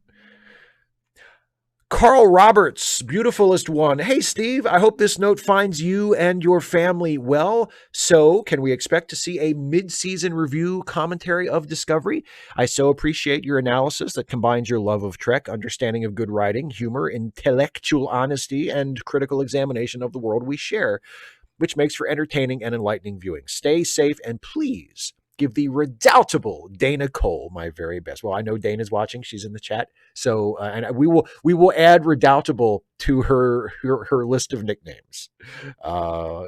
Carl Roberts, beautifulest one. Hey, Steve, I hope this note finds you and your family well. So, can we expect to see a mid-season review commentary of Discovery? I so appreciate your analysis that combines your love of Trek, understanding of good writing, humor, intellectual honesty, and critical examination of the world we share, which makes for entertaining and enlightening viewing. Stay safe and please give the redoubtable Dana Cole my very best. Well, I know Dana's watching; she's in the chat, so and we will add redoubtable to her list of nicknames.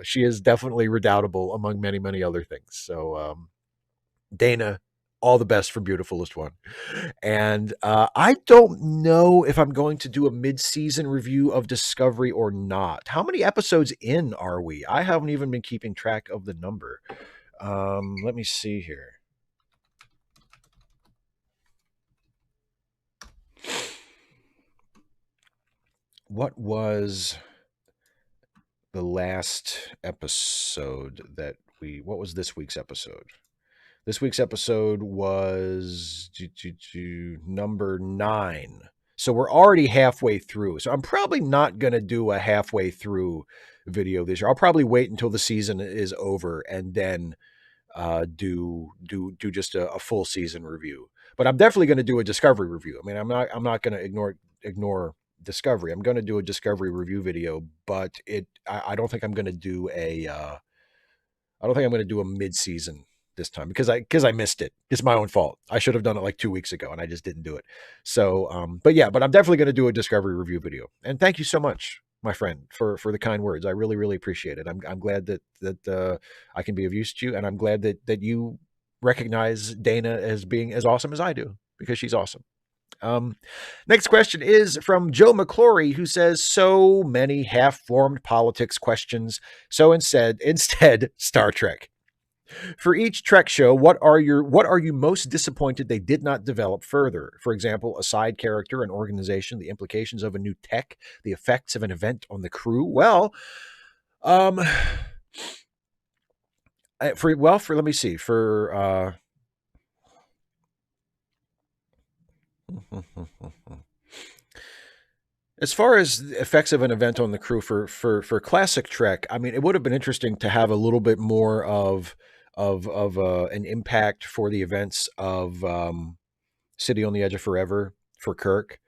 She is definitely redoubtable among many other things. So Dana, all the best for beautifulest one. And I don't know if I'm going to do a mid-season review of Discovery or not. How many episodes in are we? I haven't even been keeping track of the number. Let me see here. What was the last episode what was this week's episode? This week's episode was number 9. So we're already halfway through. So I'm probably not going to do a halfway through video this year. I'll probably wait until the season is over and then do just a full season review. But I'm definitely going to do a Discovery review. I mean, I'm not going to ignore Discovery. I'm going to do a Discovery review video, but I don't think I'm going to do I don't think I'm going to do a mid-season this time because I missed it. It's my own fault. I should have done it like 2 weeks ago and I just didn't do it. So, but I'm definitely going to do a Discovery review video. And thank you so much, my friend, for the kind words. I really appreciate it. I'm glad that I can be of use to you, and I'm glad that you recognize Dana as being as awesome as I do, because she's awesome. Next question is from Joe McClory, who says, so many half-formed politics questions. So instead, Star Trek. For each Trek show, what are you most disappointed they did not develop further? For example, a side character, an organization, the implications of a new tech, the effects of an event on the crew. Well, let me see. As far as the effects of an event on the crew for classic Trek, I mean, it would have been interesting to have a little bit more of an impact for the events of City on the Edge of Forever for Kirk,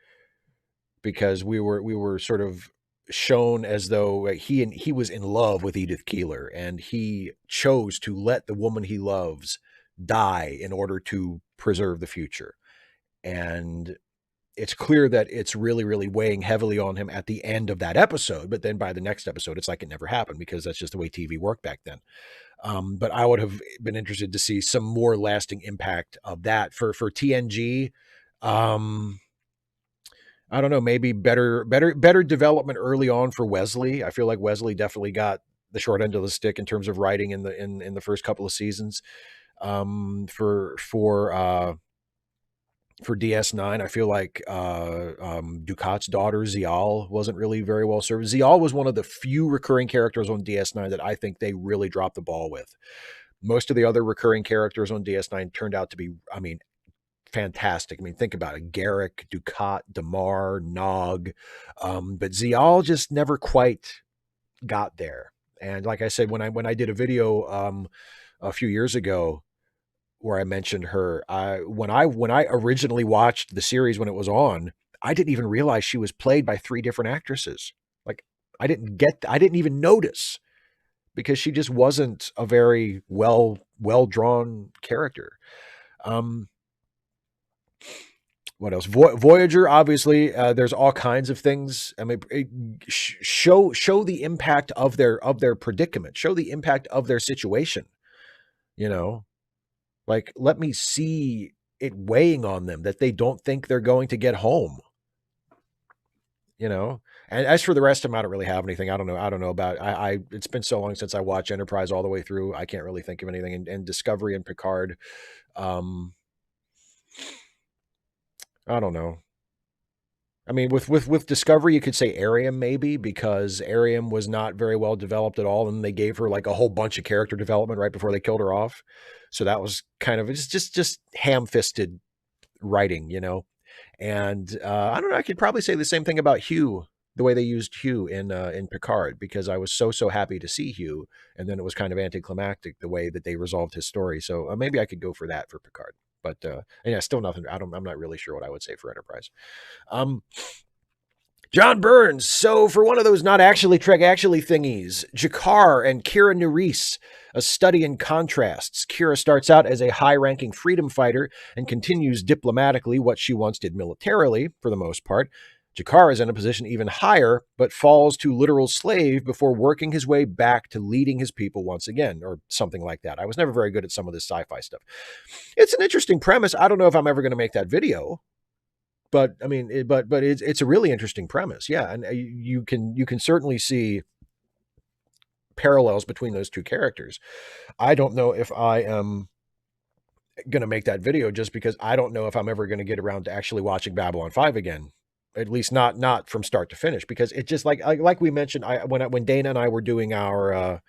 because we were sort of shown as though he was in love with Edith Keeler, and he chose to let the woman he loves die in order to preserve the future. And it's clear that it's really weighing heavily on him at the end of that episode. But then by the next episode, it's like it never happened, because that's just the way TV worked back then. But I would have been interested to see some more lasting impact of that for TNG. I don't know, maybe better development early on for Wesley. I feel like Wesley definitely got the short end of the stick in terms of writing in the first couple of seasons. For DS9, I feel like Ducat's daughter, Zial, wasn't really very well served. Zial was one of the few recurring characters on DS9 that I think they really dropped the ball with. Most of the other recurring characters on DS9 turned out to be, I mean, fantastic. I mean, think about it. Garrick, Ducat, Damar, Nog. But Zial just never quite got there. And like I said, when I did a video a few years ago where I mentioned her, when I originally watched the series when it was on, I didn't even realize she was played by 3 different actresses. Like I didn't even notice, because she just wasn't a very well drawn character. What else? Voyager, obviously, there's all kinds of things. I mean, show the impact of their predicament, show the impact of their situation. You know, like, let me see it weighing on them that they don't think they're going to get home. You know, and as for the rest of them, I don't really have anything. I don't know about. It's been so long since I watched Enterprise all the way through. I can't really think of anything. And Discovery and Picard. I don't know. I mean, with Discovery, you could say Arium maybe, because Arium was not very well developed at all, and they gave her like a whole bunch of character development right before they killed her off. So that was kind of just ham-fisted writing, you know. And I don't know. I could probably say the same thing about Hugh, the way they used Hugh in Picard, because I was so happy to see Hugh, and then it was kind of anticlimactic the way that they resolved his story. So maybe I could go for that for Picard. But yeah, still nothing. I'm not really sure what I would say for Enterprise. Um, John Burns. So for one of those not actually Trek actually thingies, Jakar and Kira Nerys, a study in contrasts. Kira starts out as a high-ranking freedom fighter and continues diplomatically what she once did militarily, for the most part. Jakar is in a position even higher, but falls to literal slave before working his way back to leading his people once again, or something like that. I was never very good at some of this sci-fi stuff. It's an interesting premise. I don't know if I'm ever going to make that video. But I mean, it's a really interesting premise, yeah, and you can certainly see parallels between those two characters. I don't know if I am going to make that video just because I don't know if I'm ever going to get around to actually watching Babylon 5 again. At least not from start to finish, because it just like we mentioned, when Dana and I were doing our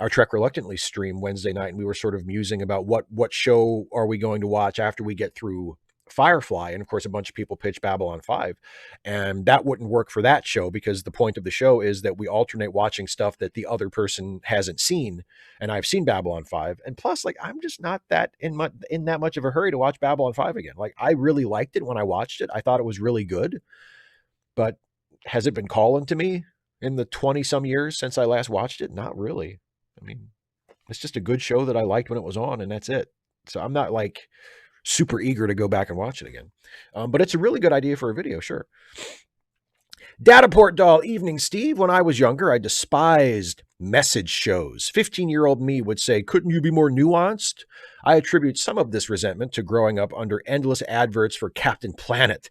Trek Reluctantly stream Wednesday night, and we were sort of musing about what show are we going to watch after we get through Firefly, and of course a bunch of people pitched Babylon 5, and that wouldn't work for that show because the point of the show is that we alternate watching stuff that the other person hasn't seen, and I've seen Babylon 5, and plus, like, I'm just not that in that much of a hurry to watch Babylon 5 again. Like, I really liked it when I watched it. I thought it was really good, but has it been calling to me in the 20 some years since I last watched it? Not really. I mean, it's just a good show that I liked when it was on, and that's it. So I'm not like super eager to go back and watch it again. But it's a really good idea for a video, sure. Dataport Doll. Evening, Steve. When I was younger, I despised message shows. 15-year-old me would say, couldn't you be more nuanced? I attribute some of this resentment to growing up under endless adverts for Captain Planet.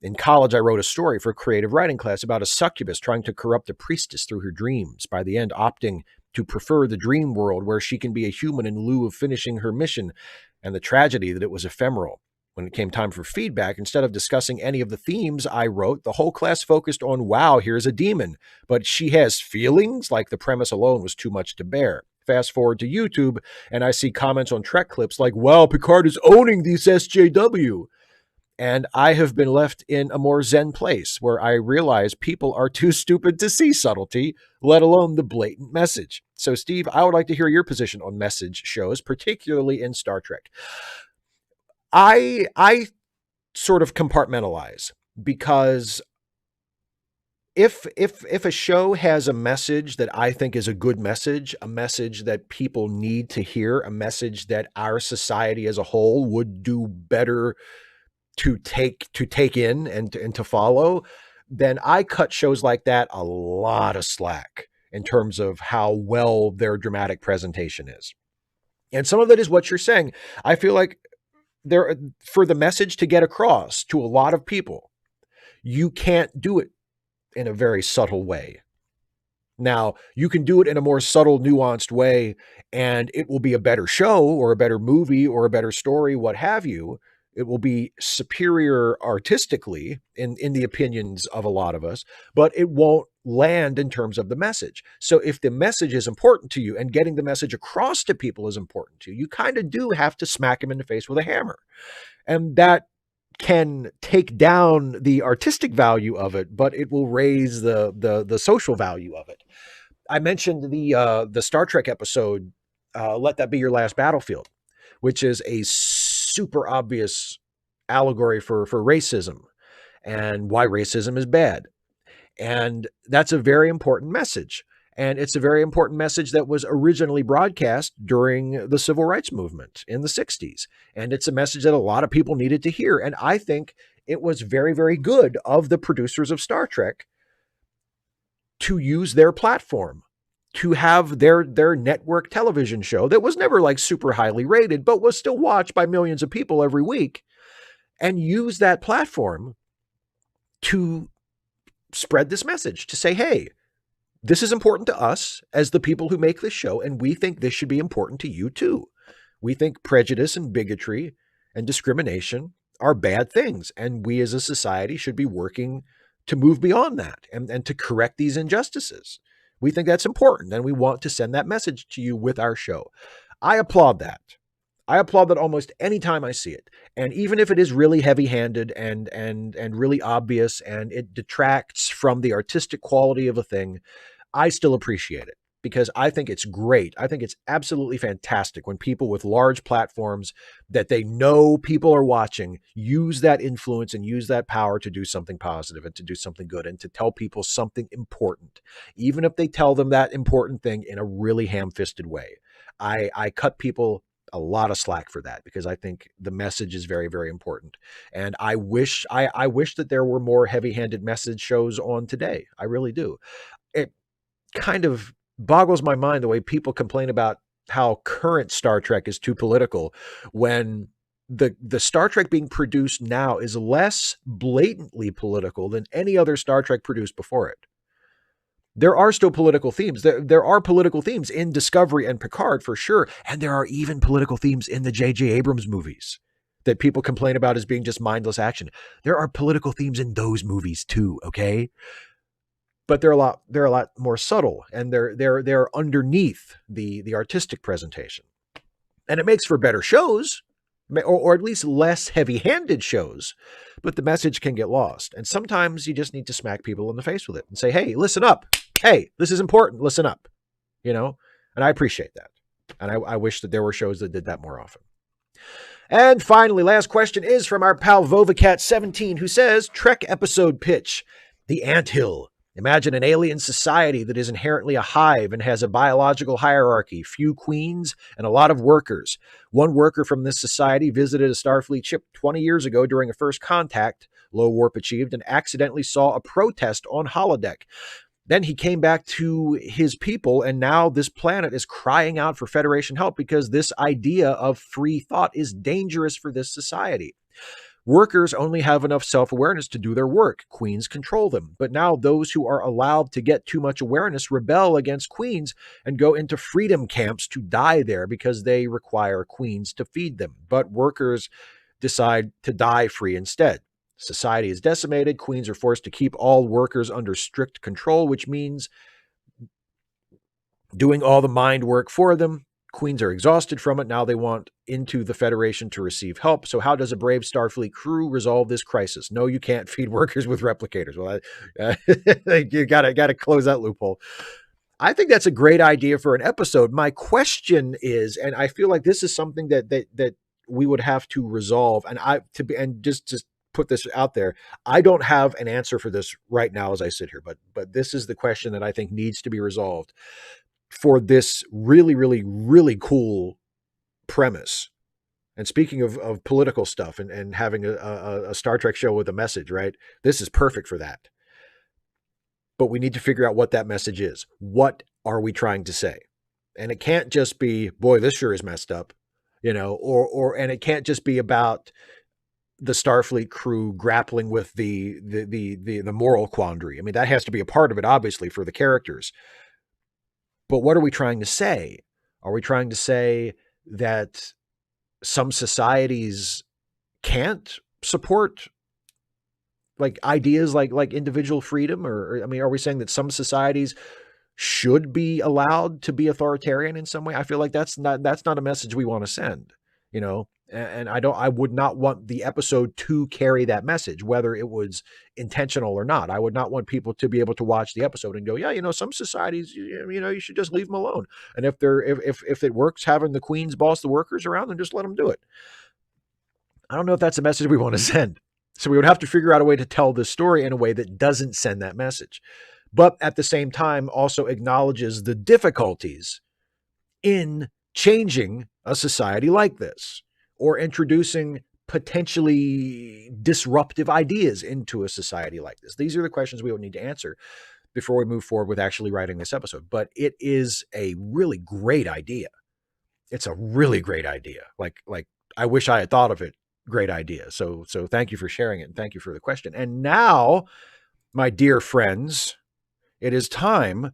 In college, I wrote a story for a creative writing class about a succubus trying to corrupt a priestess through her dreams, by the end opting to prefer the dream world where she can be a human in lieu of finishing her mission, and the tragedy that it was ephemeral. When it came time for feedback, instead of discussing any of the themes I wrote, the whole class focused on, wow, here's a demon, but she has feelings? Like the premise alone was too much to bear. Fast forward to YouTube, and I see comments on Trek clips like, wow, Picard is owning this SJW. And I have been left in a more zen place where I realize people are too stupid to see subtlety, let alone the blatant message. So, Steve, I would like to hear your position on message shows, particularly in Star Trek. I sort of compartmentalize, because if a show has a message that I think is a good message, a message that people need to hear, a message that our society as a whole would do better to take in and to follow, then I cut shows like that a lot of slack in terms of how well their dramatic presentation is. And some of it is what you're saying. I feel like for the message to get across to a lot of people, you can't do it in a very subtle way. Now, you can do it in a more subtle, nuanced way, and it will be a better show or a better movie or a better story, what have you. It will be superior artistically in the opinions of a lot of us, but it won't land in terms of the message. So if the message is important to you and getting the message across to people is important to you, you kind of do have to smack them in the face with a hammer. And that can take down the artistic value of it, but it will raise the social value of it. I mentioned the Star Trek episode, Let That Be Your Last Battlefield, which is a super obvious allegory for racism and why racism is bad. And that's a very important message. And it's a very important message that was originally broadcast during the civil rights movement in the 60s. And it's a message that a lot of people needed to hear. And I think it was very, very good of the producers of Star Trek to use their platform, to have their network television show that was never like super highly rated, but was still watched by millions of people every week, and use that platform to spread this message, to say, hey, this is important to us as the people who make this show, and we think this should be important to you too. We think prejudice and bigotry and discrimination are bad things. And we as a society should be working to move beyond that and to correct these injustices. We think that's important, and we want to send that message to you with our show. I applaud that. I applaud that almost any time I see it. And even if it is really heavy-handed and really obvious and it detracts from the artistic quality of a thing, I still appreciate it because I think it's great. I think it's absolutely fantastic when people with large platforms that they know people are watching use that influence and use that power to do something positive and to do something good and to tell people something important, even if they tell them that important thing in a really ham-fisted way. I cut people a lot of slack for that because I think the message is very, very important. And I wish that there were more heavy-handed message shows on today. I really do. It kind of boggles my mind the way people complain about how current Star Trek is too political when the Star Trek being produced now is less blatantly political than any other Star Trek produced before it. There are still political themes. There are political themes in Discovery and Picard for sure. And there are even political themes in the J.J. Abrams movies that people complain about as being just mindless action. There are political themes in those movies too, okay? But they're a lot more subtle, and they're underneath the artistic presentation. And it makes for better shows, or at least less heavy-handed shows, but the message can get lost. And sometimes you just need to smack people in the face with it and say, hey, listen up. Hey, this is important. Listen up. You know? And I appreciate that. And I wish that there were shows that did that more often. And finally, last question is from our pal Vovacat17, who says, Trek episode pitch, The Anthill. Imagine an alien society that is inherently a hive and has a biological hierarchy, few queens, and a lot of workers. One worker from this society visited a Starfleet ship 20 years ago during a first contact, low warp achieved, and accidentally saw a protest on holodeck. Then he came back to his people, and now this planet is crying out for Federation help because this idea of free thought is dangerous for this society. Workers only have enough self-awareness to do their work. Queens control them. But now those who are allowed to get too much awareness rebel against queens and go into freedom camps to die there because they require queens to feed them. But workers decide to die free instead. Society is decimated. Queens are forced to keep all workers under strict control, which means doing all the mind work for them. Queens are exhausted from it. Now they want into the Federation to receive help. So how does a brave Starfleet crew resolve this crisis? No, you can't feed workers with replicators. Well, you gotta close that loophole. I think that's a great idea for an episode. My question is, and I feel like this is something that we would have to resolve. And just put this out there, I don't have an answer for this right now as I sit here, but this is the question that I think needs to be resolved for this really, really, really cool premise. And speaking of political stuff and having a Star Trek show with a message, right? This is perfect for that. But we need to figure out what that message is. What are we trying to say? And it can't just be, boy, this sure is messed up, and it can't just be about the Starfleet crew grappling with the moral quandary. I mean, that has to be a part of it, obviously, for the characters. But what are we trying to say? Are we trying to say that some societies can't support like ideas like individual freedom? Or I mean, are we saying that some societies should be allowed to be authoritarian in some way? I feel like that's not a message we want to send, and I would not want the episode to carry that message, whether it was intentional or not. I would not want people to be able to watch the episode and go, yeah, some societies, you should just leave them alone. And if it works having the queens boss the workers around, then just let them do it. I don't know if that's a message we want to send. So we would have to figure out a way to tell this story in a way that doesn't send that message, but at the same time also acknowledges the difficulties in changing a society like this, or introducing potentially disruptive ideas into a society like this. These are the questions we would need to answer before we move forward with actually writing this episode. But it is a really great idea. It's a really great idea. Like I wish I had thought of it. Great idea. So thank you for sharing it, and thank you for the question. And now, my dear friends, it is time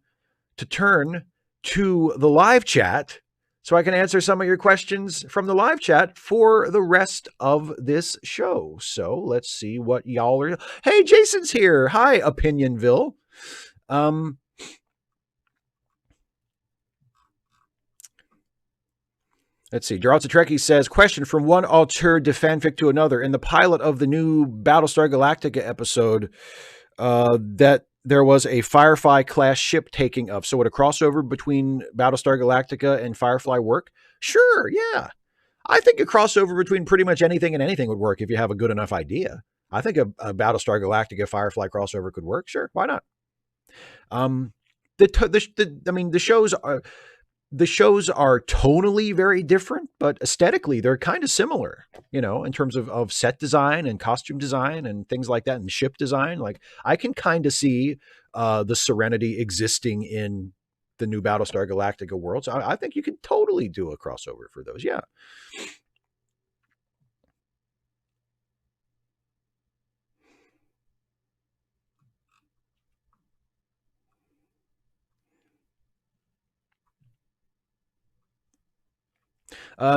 to turn to the live chat so I can answer some of your questions from the live chat for the rest of this show. So let's see what y'all are. Hey, Jason's here. Hi, Opinionville. Let's see. Geralta Trekkie says, question from one auteur de fanfic to another. In the pilot of the new Battlestar Galactica episode, that there was a Firefly class ship taking of. So would a crossover between Battlestar Galactica and Firefly work? Sure, yeah. I think a crossover between pretty much anything and anything would work if you have a good enough idea. I think a Battlestar Galactica Firefly crossover could work. Sure, why not? The shows are tonally very different, but aesthetically they're kind of similar, in terms of set design and costume design and things like that, and ship design. Like I can kind of see the Serenity existing in the new Battlestar Galactica world. So I think you could totally do a crossover for those. Yeah.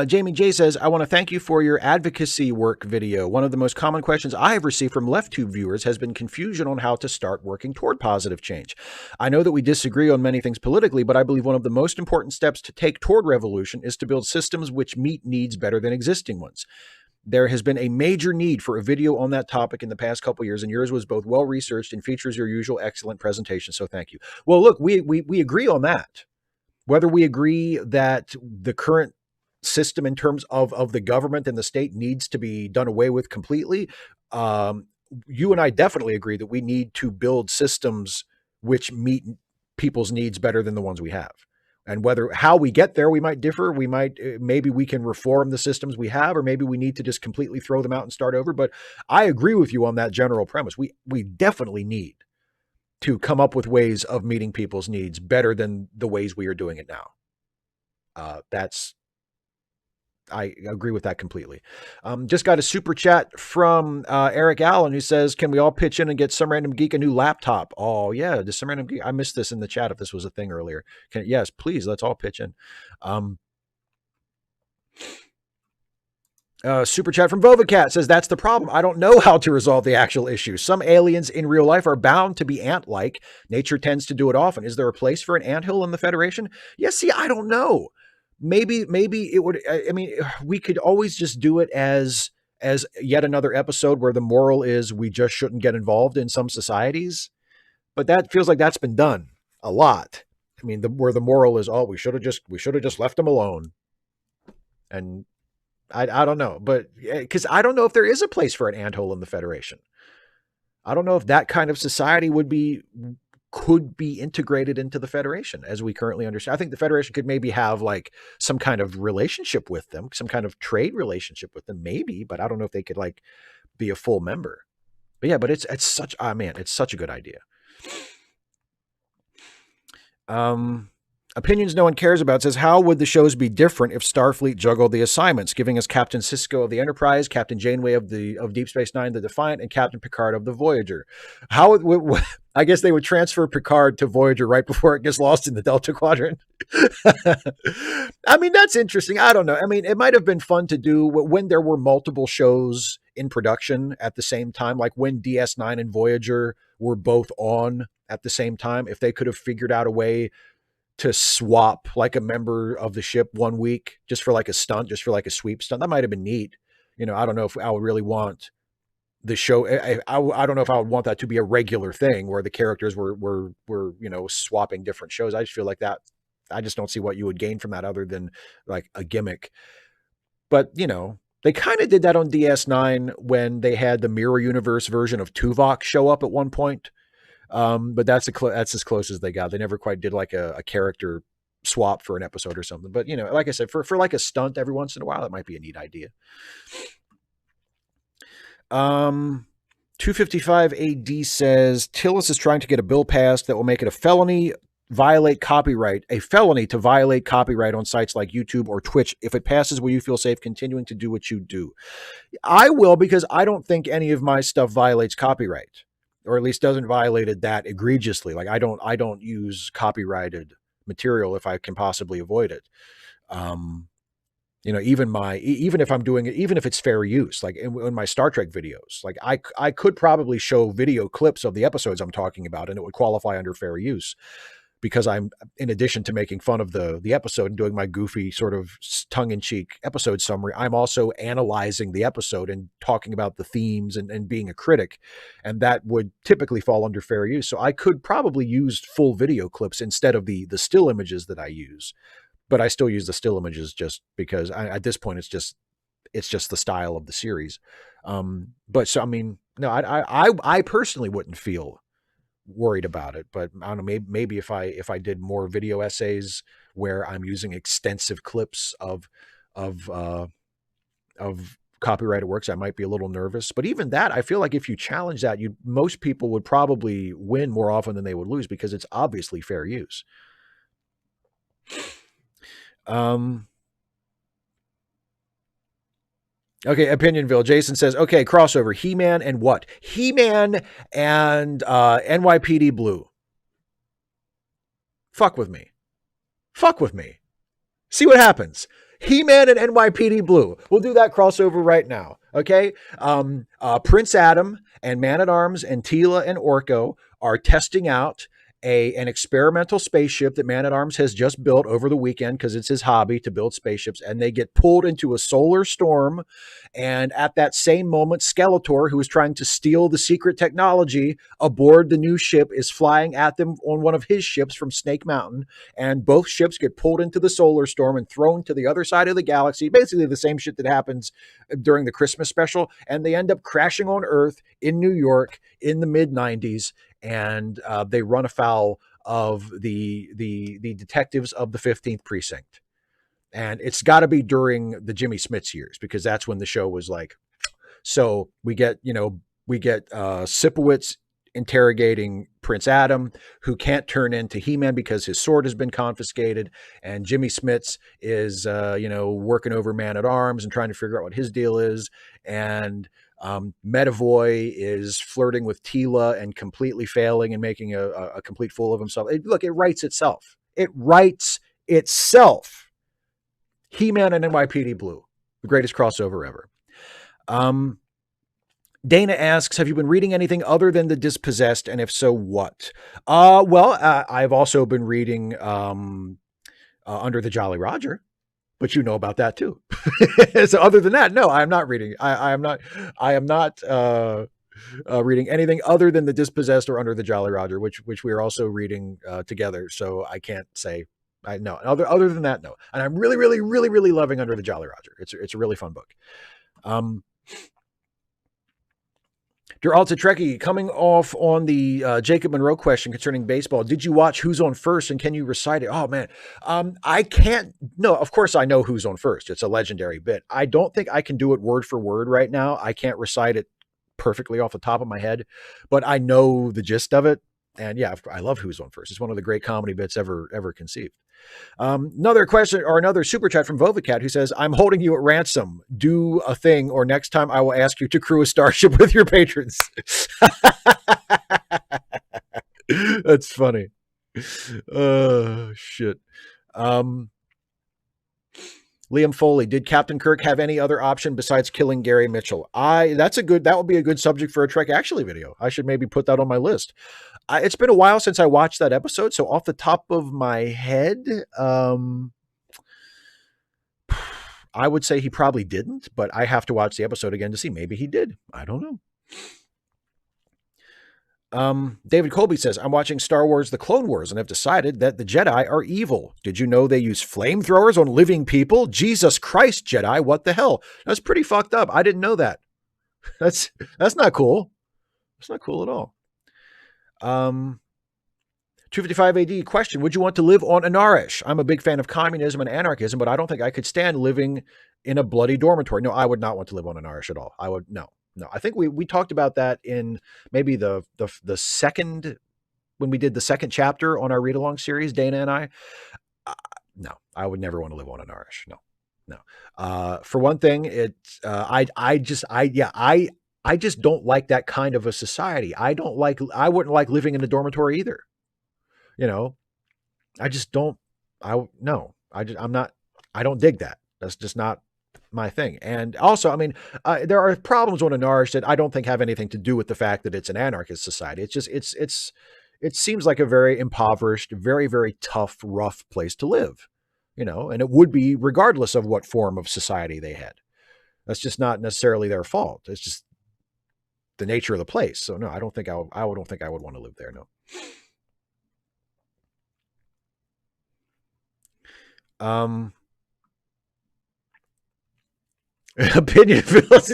Jamie J says, I want to thank you for your advocacy work video. One of the most common questions I have received from LeftTube viewers has been confusion on how to start working toward positive change. I know that we disagree on many things politically, but I believe one of the most important steps to take toward revolution is to build systems which meet needs better than existing ones. There has been a major need for a video on that topic in the past couple of years, and yours was both well-researched and features your usual excellent presentation, so thank you. Well, look, we agree on that. Whether we agree that the current system in terms of the government and the state needs to be done away with completely, you and I definitely agree that we need to build systems which meet people's needs better than the ones we have. And how we get there, we might differ. Maybe we can reform the systems we have, or maybe we need to just completely throw them out and start over. But I agree with you on that general premise. We definitely need to come up with ways of meeting people's needs better than the ways we are doing it now. I agree with that completely. Just got a super chat from Eric Allen, who says, can we all pitch in and get some random geek a new laptop? Oh, yeah. Just some random geek. I missed this in the chat if this was a thing earlier. Yes, please. Let's all pitch in. Super chat from Vovacat says, that's the problem. I don't know how to resolve the actual issue. Some aliens in real life are bound to be ant-like. Nature tends to do it often. Is there a place for an anthill in the Federation? Yeah, see, I don't know. Maybe it would. I mean, we could always just do it as yet another episode where the moral is we just shouldn't get involved in some societies. But that feels like that's been done a lot. I mean, where the moral is, oh, we should have just left them alone. And I don't know, but because I don't know if there is a place for an anthole in the Federation. I don't know if that kind of society could be integrated into the Federation as we currently understand. I think the Federation could maybe have like some kind of relationship with them, some kind of trade relationship with them, maybe, but I don't know if they could like be a full member. But yeah, but it's such, it's such a good idea. Opinions no one cares about says, how would the shows be different if Starfleet juggled the assignments, giving us Captain Sisko of the Enterprise, Captain Janeway of Deep Space Nine, the Defiant, and Captain Picard of the Voyager? I guess they would transfer Picard to Voyager right before it gets lost in the Delta Quadrant. I mean, that's interesting. I don't know. I mean, it might have been fun to do when there were multiple shows in production at the same time, like when DS9 and Voyager were both on at the same time. If they could have figured out a way to swap like a member of the ship 1 week just for like a stunt, just for like a sweep stunt, that might have been neat. I don't know if I would really want the show. I don't know if I would want that to be a regular thing where the characters were swapping different shows. I just feel like that. I just don't see what you would gain from that other than like a gimmick. But they kind of did that on DS9 when they had the mirror universe version of Tuvok show up at one point. But that's as close as they got. They never quite did like a character swap for an episode or something. But like I said, for like a stunt every once in a while, that might be a neat idea. 255 AD says Tillis is trying to get a bill passed that will make it a felony to violate copyright on sites like YouTube or Twitch. If it passes, will you feel safe continuing to do what you do? I will, because I don't think any of my stuff violates copyright, or at least doesn't violate it that egregiously. Like I don't use copyrighted material if I can possibly avoid it. You know, even if I'm doing it, even if it's fair use, like in my Star Trek videos, like I could probably show video clips of the episodes I'm talking about, and it would qualify under fair use, because I'm, in addition to making fun of the episode and doing my goofy sort of tongue in cheek episode summary, I'm also analyzing the episode and talking about the themes and being a critic, and that would typically fall under fair use. So I could probably use full video clips instead of the still images that I use, but I still use the still images just because at this point it's just the style of the series. But so I mean, no, I personally wouldn't feel worried about it, but I don't know, maybe if I did more video essays where I'm using extensive clips of uh, of copyrighted works, I might be a little nervous. But even that, I feel like if you challenge that, most people would probably win more often than they would lose, because it's obviously fair use. Okay, Opinionville. Jason says, okay, crossover. He-Man and what? He-Man and NYPD Blue. Fuck with me. Fuck with me. See what happens. He-Man and NYPD Blue. We'll do that crossover right now. Okay? Prince Adam and Man-at-Arms and Tila and Orko are testing out an experimental spaceship that Man-at-Arms has just built over the weekend, because it's his hobby to build spaceships, and they get pulled into a solar storm. And at that same moment, Skeletor, who is trying to steal the secret technology aboard the new ship, is flying at them on one of his ships from Snake Mountain, and both ships get pulled into the solar storm and thrown to the other side of the galaxy. Basically the same shit that happens during the Christmas special, and they end up crashing on Earth in New York in the mid-90s. And they run afoul of the detectives of the 15th Precinct. And it's got to be during the Jimmy Smits years, because that's when the show was like. So we get Sipowicz interrogating Prince Adam, who can't turn into He-Man because his sword has been confiscated, and Jimmy Smits is working over Man-at-Arms and trying to figure out what his deal is, and Medavoy is flirting with Tila and completely failing and making a complete fool of himself. It writes itself. It writes itself. He-Man and NYPD Blue, the greatest crossover ever. Dana asks, have you been reading anything other than The Dispossessed? And if so, what? I've also been reading Under the Jolly Roger, but you know about that too. So other than that, no, I'm not reading. I am not reading anything other than The Dispossessed or Under the Jolly Roger, which we are also reading together. So I can't say no. Other than that, no. And I'm really, really, really, really loving Under the Jolly Roger. It's a really fun book. Dear Alta Trekkie, coming off on the Jacob Monroe question concerning baseball, did you watch Who's on First, and can you recite it? Oh, man. I can't. No, of course I know Who's on First. It's a legendary bit. I don't think I can do it word for word right now. I can't recite it perfectly off the top of my head, but I know the gist of it. And yeah, I love Who's on First. It's one of the great comedy bits ever conceived. Another question, or another super chat from Vovacat, who says, I'm holding you at ransom. Do a thing, or next time I will ask you to crew a starship with your patrons. That's funny. Shit. Liam Foley, did Captain Kirk have any other option besides killing Gary Mitchell? That would be a good subject for a Trek Actually video. I should maybe put that on my list. It's been a while since I watched that episode, so off the top of my head, I would say he probably didn't, but I have to watch the episode again to see. Maybe he did. I don't know. David Colby says, I'm watching Star Wars The Clone Wars and have decided that the Jedi are evil. Did you know they use flamethrowers on living people? Jesus Christ, Jedi, what the hell? That's pretty fucked up. I didn't know that. That's not cool. That's not cool at all. 255 AD question, would you want to live on Anarish? I'm a big fan of communism and anarchism, but I don't think I could stand living in a bloody dormitory. No, I would not want to live on Anarish at all. No. I think we talked about that in maybe the second, when we did the second chapter on our read along series, Dana and I. No, I would never want to live on Anarish. No. For one thing, I just don't like that kind of a society. I wouldn't like living in a dormitory either. I just don't. I'm not. I don't dig that. That's just not my thing. And also, I mean, there are problems on Anarch that I don't think have anything to do with the fact that it's an anarchist society. It's just it seems like a very impoverished, very very tough, rough place to live, you know, and it would be regardless of what form of society they had. That's just not necessarily their fault. It's just the nature of the place. So no, I don't think I don't think I would want to live there. No. Opinion.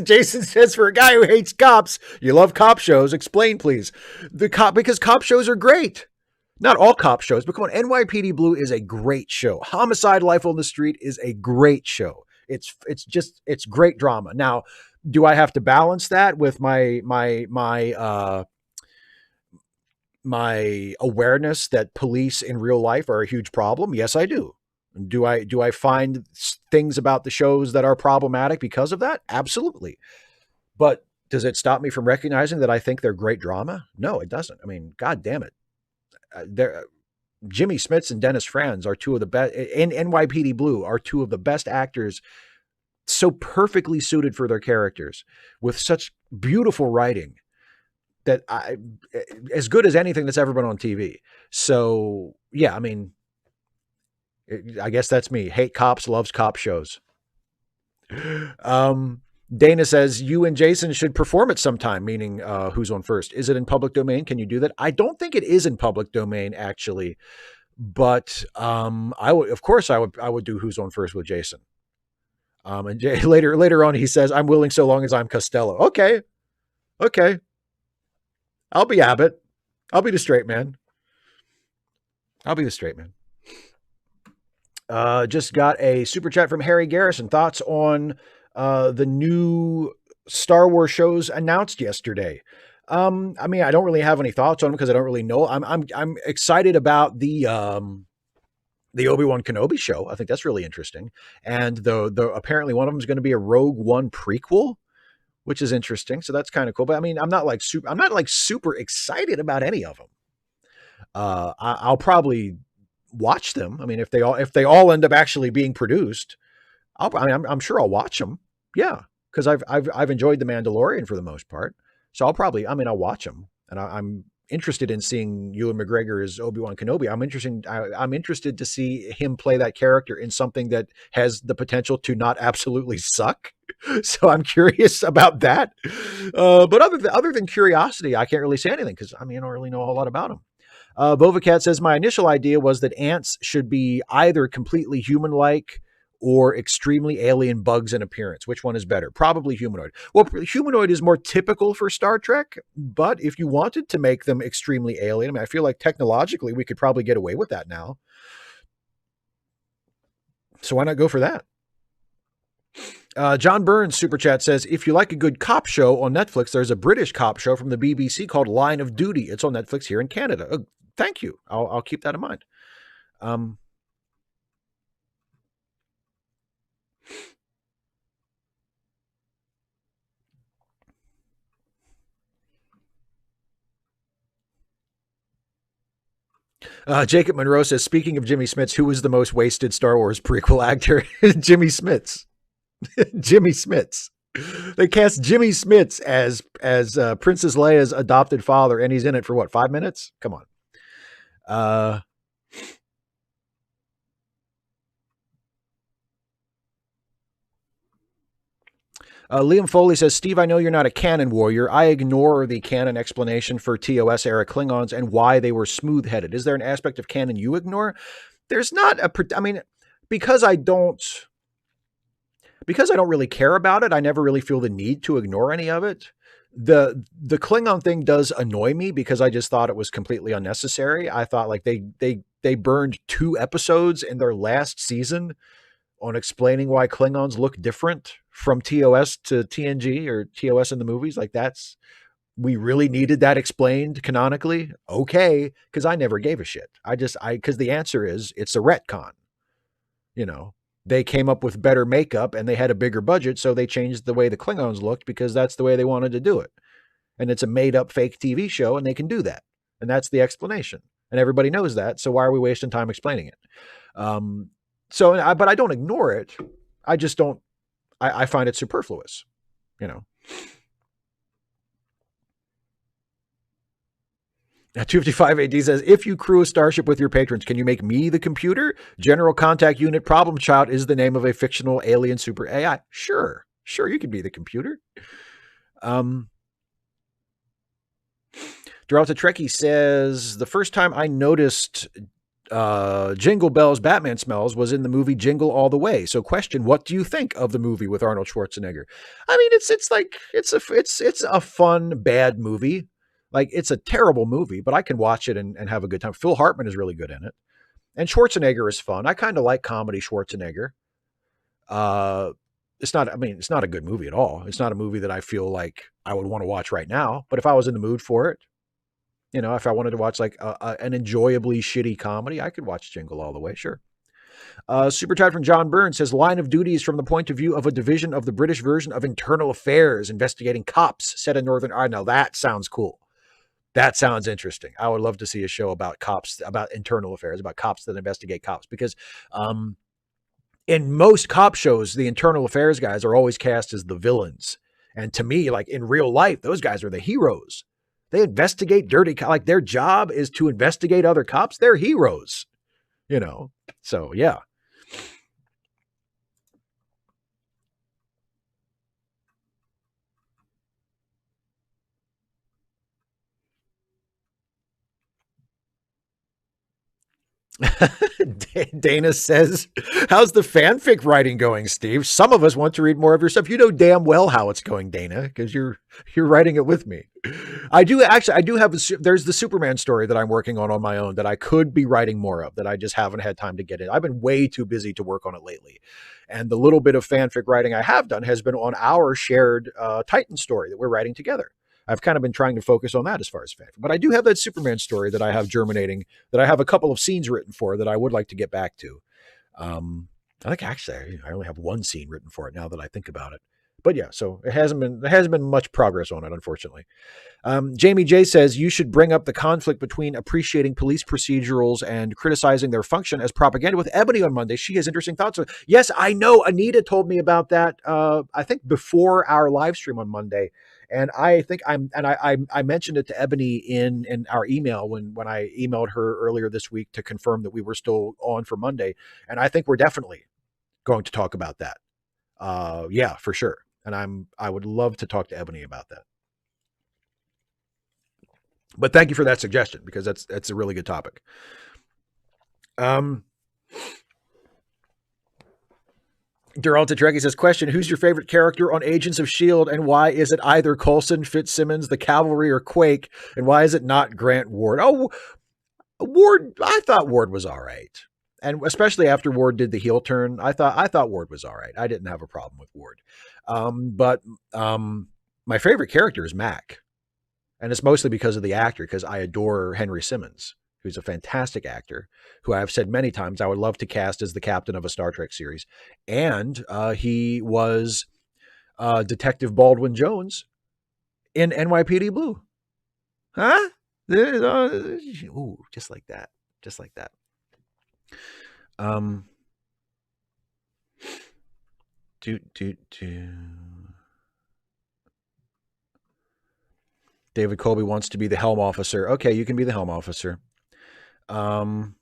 Jason says, for a guy who hates cops, you love cop shows. Explain, please. Because cop shows are great. Not all cop shows, but come on, NYPD Blue is a great show. Homicide: Life on the Street is a great show. It's great drama. Now, do I have to balance that with my awareness that police in real life are a huge problem? Yes, I do. Do I find things about the shows that are problematic because of that? Absolutely. But does it stop me from recognizing that I think they're great drama? No, it doesn't. I mean, God damn it. Jimmy Smits and Dennis Franz are two of the best in NYPD Blue are two of the best actors, so perfectly suited for their characters with such beautiful writing that as good as anything that's ever been on TV. So yeah, I mean, I guess that's me. Hate cops, loves cop shows. Dana says, you and Jason should perform it sometime, meaning who's on first. Is it in public domain? Can you do that? I don't think it is in public domain, actually. But I would do who's on first with Jason. And later on, he says, I'm willing so long as I'm Costello. Okay. I'll be Abbott. I'll be the straight man. Just got a super chat from Harry Garrison. Thoughts on the new Star Wars shows announced yesterday? I mean, I don't really have any thoughts on them because I don't really know. I'm excited about the Obi-Wan Kenobi show. I think that's really interesting. And the apparently one of them is going to be a Rogue One prequel, which is interesting. So that's kind of cool. But I mean, I'm not like super excited about any of them. I'll probably watch them. I mean, if they all end up actually being produced, I'm sure I'll watch them. Yeah, because I've enjoyed The Mandalorian for the most part. So I'll watch them, and I'm interested in seeing Ewan McGregor as Obi-Wan Kenobi. I'm interested to see him play that character in something that has the potential to not absolutely suck. So I'm curious about that. But other than curiosity, I can't really say anything because I don't really know a whole lot about him. Vovacat says, my initial idea was that ants should be either completely human-like or extremely alien bugs in appearance. Which one is better? Probably humanoid. Well, humanoid is more typical for Star Trek, but if you wanted to make them extremely alien, I feel like technologically we could probably get away with that now. So why not go for that? John Burns super chat says, if you like a good cop show on Netflix, there's a British cop show from the BBC called Line of Duty. It's on Netflix here in Canada. Thank you. I'll keep that in mind. Jacob Monroe says, speaking of Jimmy Smits, who was the most wasted Star Wars prequel actor? Jimmy Smits. Jimmy Smits. They cast Jimmy Smits as Princess Leia's adopted father, and he's in it for what, 5 minutes? Come on. Liam Foley says, Steve, I know you're not a canon warrior. I ignore the canon explanation for TOS era Klingons and why they were smooth-headed. Is there an aspect of canon you ignore? There's not because I don't really care about it, I never really feel the need to ignore any of it. The Klingon thing does annoy me because I just thought it was completely unnecessary. I thought like they burned 2 episodes in their last season on explaining why Klingons look different from TOS to TNG or TOS in the movies. Like we really needed that explained canonically. Okay. Cause I never gave a shit. Cause the answer is it's a retcon, they came up with better makeup and they had a bigger budget. So they changed the way the Klingons looked because that's the way they wanted to do it. And it's a made up fake TV show and they can do that. And that's the explanation. And everybody knows that. So why are we wasting time explaining it? So, but I don't ignore it. I just don't. I find it superfluous. You know. 255 AD says, if you crew a starship with your patrons, can you make me the computer? General Contact Unit Problem Child is the name of a fictional alien super AI. Sure, you can be the computer. Derogatory Trekkie says, the first time I noticed Jingle Bells Batman smells was in the movie Jingle All the Way. So question, what do you think of the movie with Arnold Schwarzenegger? I mean, it's a fun, bad movie. Like, it's a terrible movie, but I can watch it and have a good time. Phil Hartman is really good in it. And Schwarzenegger is fun. I kind of like comedy Schwarzenegger. It's not a good movie at all. It's not a movie that I feel like I would want to watch right now. But if I was in the mood for it, if I wanted to watch like an enjoyably shitty comedy, I could watch Jingle All the Way. Sure. Super chat from John Burns says, line of duty is from the point of view of a division of the British version of Internal Affairs, investigating cops set in Northern Ireland. Now that sounds cool. That sounds interesting. I would love to see a show about cops, about internal affairs, about cops that investigate cops, because in most cop shows, the internal affairs guys are always cast as the villains. And to me, like in real life, those guys are the heroes. They investigate dirty, like their job is to investigate other cops. They're heroes, So yeah. Dana says, how's the fanfic writing going, Steve? Some of us want to read more of your stuff. You know damn well how it's going, Dana, because you're writing it with me. I do have there's the Superman story that I'm working on my own that I could be writing more of, that I just haven't had time to get in. I've been way too busy to work on it lately. And the little bit of fanfic writing I have done has been on our shared Titan story that we're writing together. I've kind of been trying to focus on that as far as fanfic. But I do have that Superman story that I have germinating, that I have a couple of scenes written for that I would like to get back to. I think actually I only have one scene written for it now that I think about it. But yeah, so there hasn't been much progress on it, unfortunately. Jamie J says, you should bring up the conflict between appreciating police procedurals and criticizing their function as propaganda with Ebony on Monday. She has interesting thoughts. Yes, I know. Anita told me about that, I think before our live stream on Monday. And I think I mentioned it to Ebony in our email when I emailed her earlier this week to confirm that we were still on for Monday. And I think we're definitely going to talk about that. Yeah, for sure. And I would love to talk to Ebony about that. But thank you for that suggestion, because that's a really good topic. Deralta Trekkie says, question, who's your favorite character on Agents of S.H.I.E.L.D. and why is it either Coulson, Fitzsimmons, the Cavalry, or Quake? And why is it not Grant Ward? Oh, Ward, I thought Ward was all right. And especially after Ward did the heel turn, I thought Ward was all right. I didn't have a problem with Ward. But my favorite character is Mac. And it's mostly because of the actor, because I adore Henry Simmons, who's a fantastic actor, who I've said many times I would love to cast as the captain of a Star Trek series. And he was Detective Baldwin Jones in NYPD Blue. Huh? Ooh, just like that. Just like that. David Colby wants to be the helm officer. Okay, you can be the helm officer. Oh,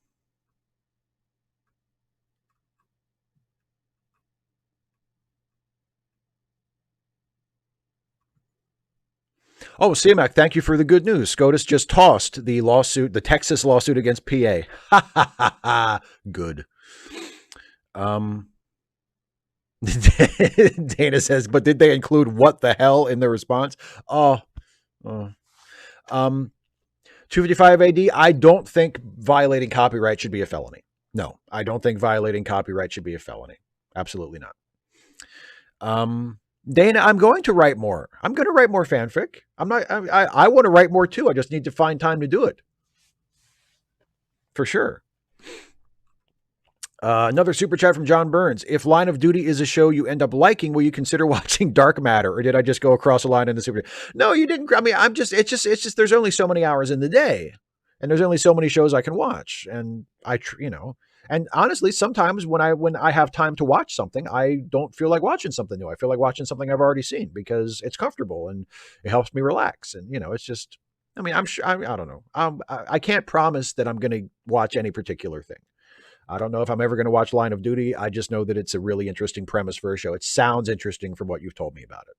CMAC, thank you for the good news. SCOTUS just tossed the lawsuit, the Texas lawsuit against PA. Ha ha ha ha. Good. Dana says, but did they include what the hell in their response? 255 AD, I don't think violating copyright should be a felony. No, I don't think violating copyright should be a felony. Absolutely not. Dana, I'm going to write more. I'm going to write more fanfic. I want to write more too. I just need to find time to do it. For sure. Another super chat from John Burns. If Line of Duty is a show you end up liking, will you consider watching Dark Matter? Or did I just go across a line in the super? No, you didn't. I mean, it's just, there's only so many hours in the day, and there's only so many shows I can watch. And And honestly, sometimes when I have time to watch something, I don't feel like watching something new. I feel like watching something I've already seen because it's comfortable and it helps me relax. And it's just, I mean, I'm sure, I don't know. I can't promise that I'm going to watch any particular thing. I don't know if I'm ever going to watch Line of Duty. I just know that it's a really interesting premise for a show. It sounds interesting from what you've told me about it.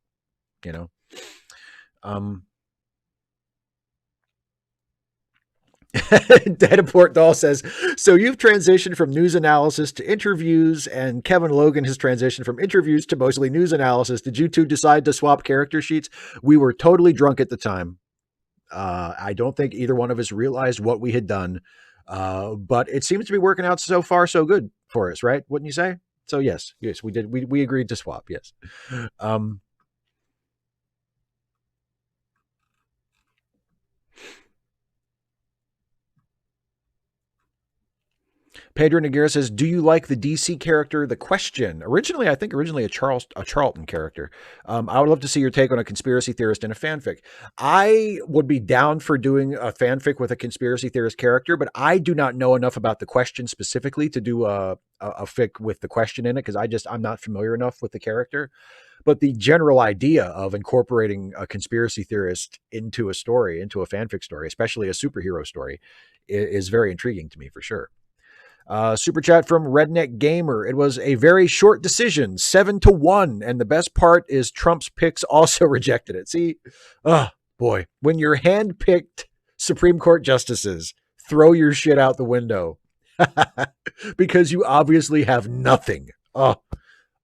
Um, Deadport Doll says, so you've transitioned from news analysis to interviews, and Kevin Logan has transitioned from interviews to mostly news analysis. Did you two decide to swap character sheets? We were totally drunk at the time. I don't think either one of us realized what we had done, but it seems to be working out so far so good for us, right? Wouldn't you say? So yes, we did. We agreed to swap. Yes. Pedro Noguera says, do you like the DC character, The Question? I think originally a Charlton character. I would love to see your take on a conspiracy theorist in a fanfic. I would be down for doing a fanfic with a conspiracy theorist character, but I do not know enough about The Question specifically to do a fic with The Question in it, because I'm not familiar enough with the character. But the general idea of incorporating a conspiracy theorist into a story, into a fanfic story, especially a superhero story, is very intriguing to me for sure. Super chat from Redneck Gamer. It was a very short decision, 7-1. And the best part is Trump's picks also rejected it. See, oh boy, when you're hand-picked Supreme Court justices, throw your shit out the window because you obviously have nothing. Oh,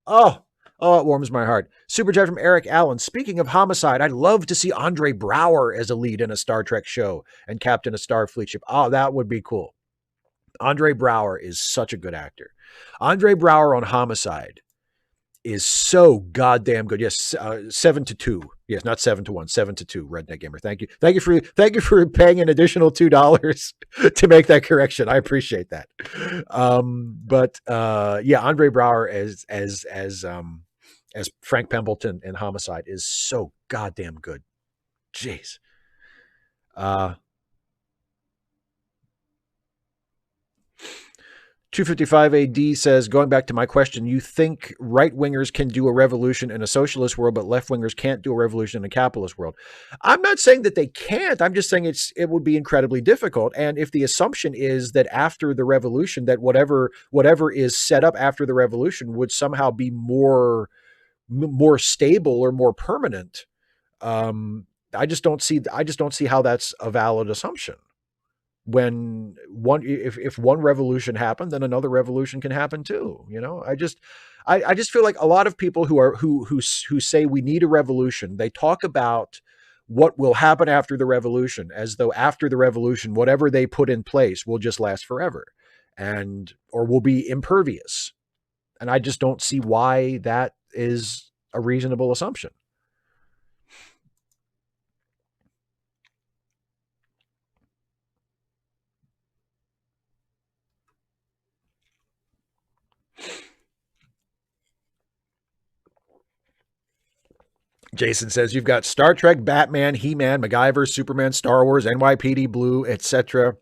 it warms my heart. Super chat from Eric Allen. Speaking of homicide, I'd love to see Andre Brower as a lead in a Star Trek show and captain a Starfleet ship. Oh, that would be cool. Andre Brower is such a good actor. Andre Brower on Homicide is so goddamn good. Yes, 7-2. Yes, not 7-1. 7-2. Redneck Gamer. Thank you. Thank you for paying an additional $2 to make that correction. I appreciate that. Yeah, Andre Brower as Frank Pembleton in Homicide is so goddamn good. Jeez. 255 AD says, going back to my question, you think right-wingers can do a revolution in a socialist world, but left-wingers can't do a revolution in a capitalist world? I'm not saying that they can't. I'm just saying it would be incredibly difficult. And if the assumption is that after the revolution, that whatever is set up after the revolution would somehow be more stable or more permanent, I just don't see how that's a valid assumption. When if one revolution happened, then another revolution can happen too. I just feel like a lot of people who say we need a revolution, they talk about what will happen after the revolution as though after the revolution, whatever they put in place will just last forever or will be impervious. And I just don't see why that is a reasonable assumption. Jason says you've got Star Trek, Batman, He-Man, MacGyver, Superman, Star Wars, NYPD Blue, etc.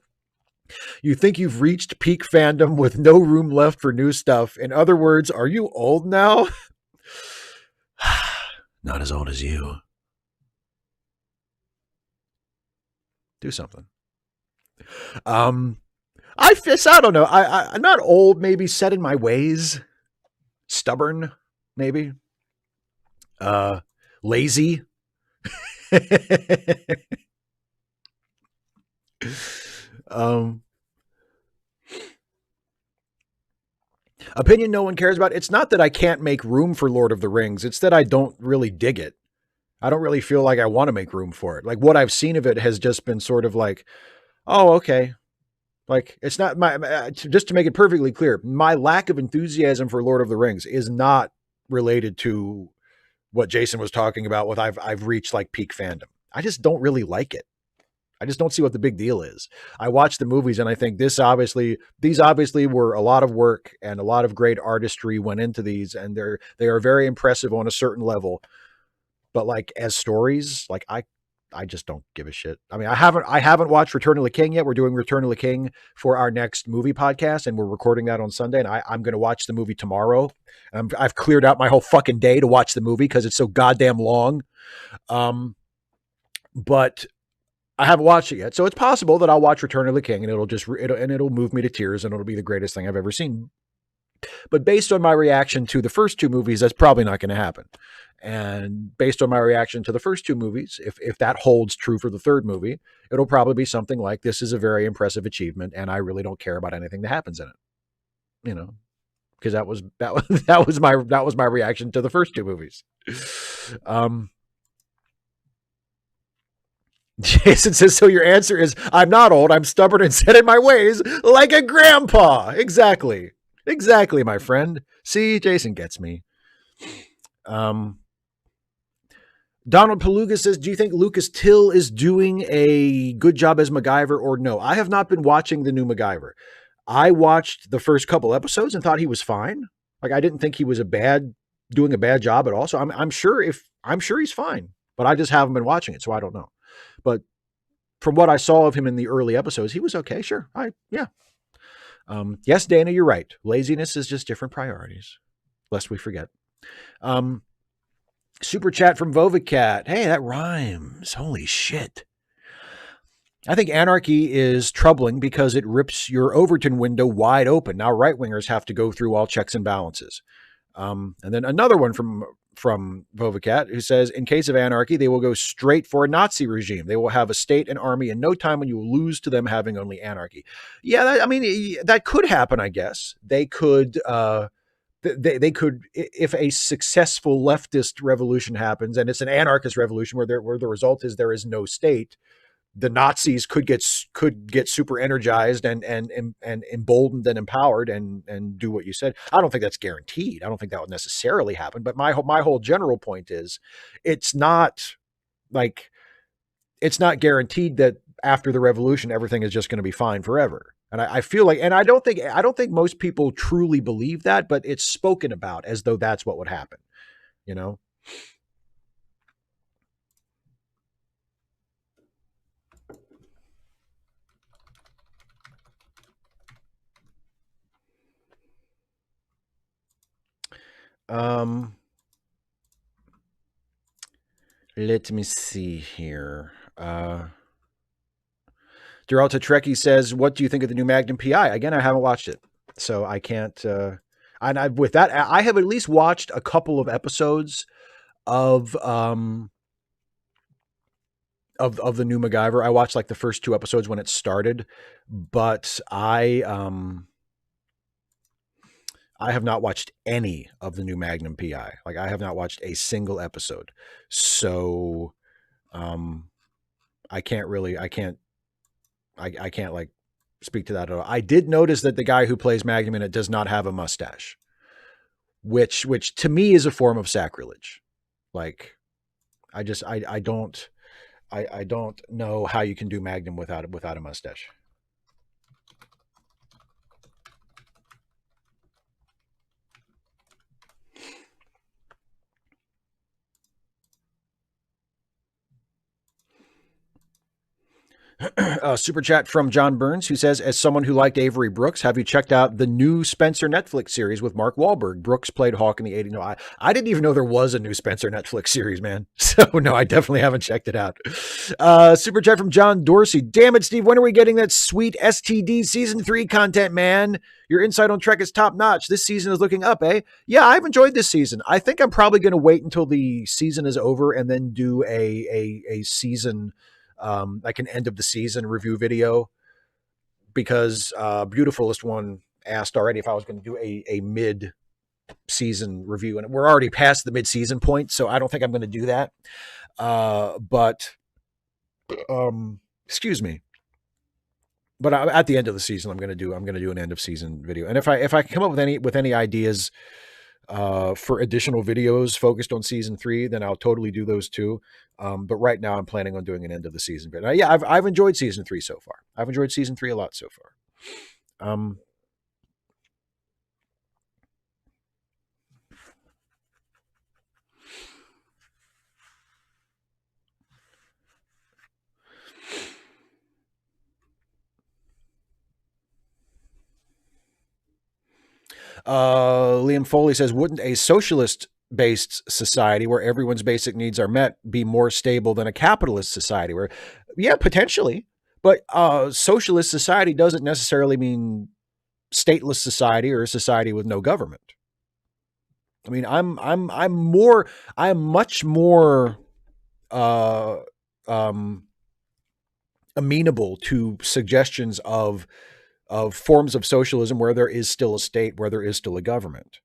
You think you've reached peak fandom with no room left for new stuff. In other words, are you old now? Not as old as you. Do something. I don't know. I'm not old, maybe set in my ways. Stubborn, maybe. Lazy. Opinion no one cares about. It's not that I can't make room for Lord of the Rings. It's that I don't really dig it. I don't really feel like I want to make room for it. Like what I've seen of it has just been sort of like, oh, okay. Like it's not just to make it perfectly clear, my lack of enthusiasm for Lord of the Rings is not related to what Jason was talking about with I've reached like peak fandom. I just don't really like it. I just don't see what the big deal is. I watch the movies and I think these obviously were a lot of work and a lot of great artistry went into these, and they are very impressive on a certain level. But like as stories, like I just don't give a shit. I mean, I haven't watched Return of the King yet. We're doing Return of the King for our next movie podcast, and we're recording that on Sunday. And I'm going to watch the movie tomorrow. I've cleared out my whole fucking day to watch the movie because it's so goddamn long. But I haven't watched it yet, so it's possible that I'll watch Return of the King, and it'll move me to tears, and it'll be the greatest thing I've ever seen. But based on my reaction to the first two movies, that's probably not going to happen. And based on my reaction to the first two movies, if that holds true for the third movie, it'll probably be something like, this is a very impressive achievement, and I really don't care about anything that happens in it. You know, because that was my reaction to the first two movies. Jason says, so your answer is, I'm not old, I'm stubborn and set in my ways like a grandpa. Exactly, my friend. See, Jason gets me. Donald Paluga says, do you think Lucas Till is doing a good job as MacGyver or no? I have not been watching the new MacGyver. I watched the first couple episodes and thought he was fine. Like, I didn't think he was doing a bad job at all. So I'm sure he's fine, but I just haven't been watching it, so I don't know. But from what I saw of him in the early episodes, he was okay. Sure. Yes, Dana, you're right. Laziness is just different priorities, lest we forget. Super chat from Vovicat. Hey, that rhymes. Holy shit. I think anarchy is troubling because it rips your Overton window wide open. Now right-wingers have to go through all checks and balances. And then another one from Vovicat, who says, in case of anarchy, they will go straight for a Nazi regime. They will have a state and army in no time, and you will lose to them having only anarchy. Yeah, that could happen, I guess. They could... They could, if a successful leftist revolution happens, and it's an anarchist revolution where the result is there is no state, the Nazis could get super energized and emboldened and empowered and do what you said. I don't think that's guaranteed. I don't think that would necessarily happen. But my whole general point is, it's not guaranteed that after the revolution everything is just going to be fine forever. And I feel like, and I don't think most people truly believe that, but it's spoken about as though that's what would happen, you know? Let me see here. Deralta Trekkie says, what do you think of the new Magnum PI? Again, I haven't watched it, so I can't. With that, I have at least watched a couple of episodes of the new MacGyver. I watched like the first two episodes when it started, but I have not watched any of the new Magnum PI. Like, I have not watched a single episode, so I can't like speak to that at all. I did notice that the guy who plays Magnum in it does not have a mustache, which to me is a form of sacrilege. Like, I don't know how you can do Magnum without a mustache. Super chat from John Burns, who says, as someone who liked Avery Brooks, have you checked out the new Spencer Netflix series with Mark Wahlberg? Brooks played Hawk in the 80s. No, I didn't even know there was a new Spencer Netflix series, man. So no, I definitely haven't checked it out. Super chat from John Dorsey. Damn it, Steve. When are we getting that sweet STD season 3 content, man? Your insight on Trek is top notch. This season is looking up, eh? Yeah, I've enjoyed this season. I think I'm probably going to wait until the season is over and then do a season, like an end of the season review video, because Beautifulest One asked already if I was going to do a mid season review, and we're already past the mid season point, so I don't think I'm going to do that. But excuse me. But at the end of the season, I'm going to do an end of season video, and if I come up with any ideas for additional videos focused on season 3, then I'll totally do those too. But right now I'm planning on doing an end of the season video. Yeah, I've enjoyed season 3 so far. I've enjoyed season 3 a lot so far. Liam Foley says, wouldn't a socialist-based society where everyone's basic needs are met be more stable than a capitalist society? Where, yeah, potentially, but socialist society doesn't necessarily mean stateless society or a society with no government. I mean, I'm much more amenable to suggestions of forms of socialism where there is still a state, where there is still a government.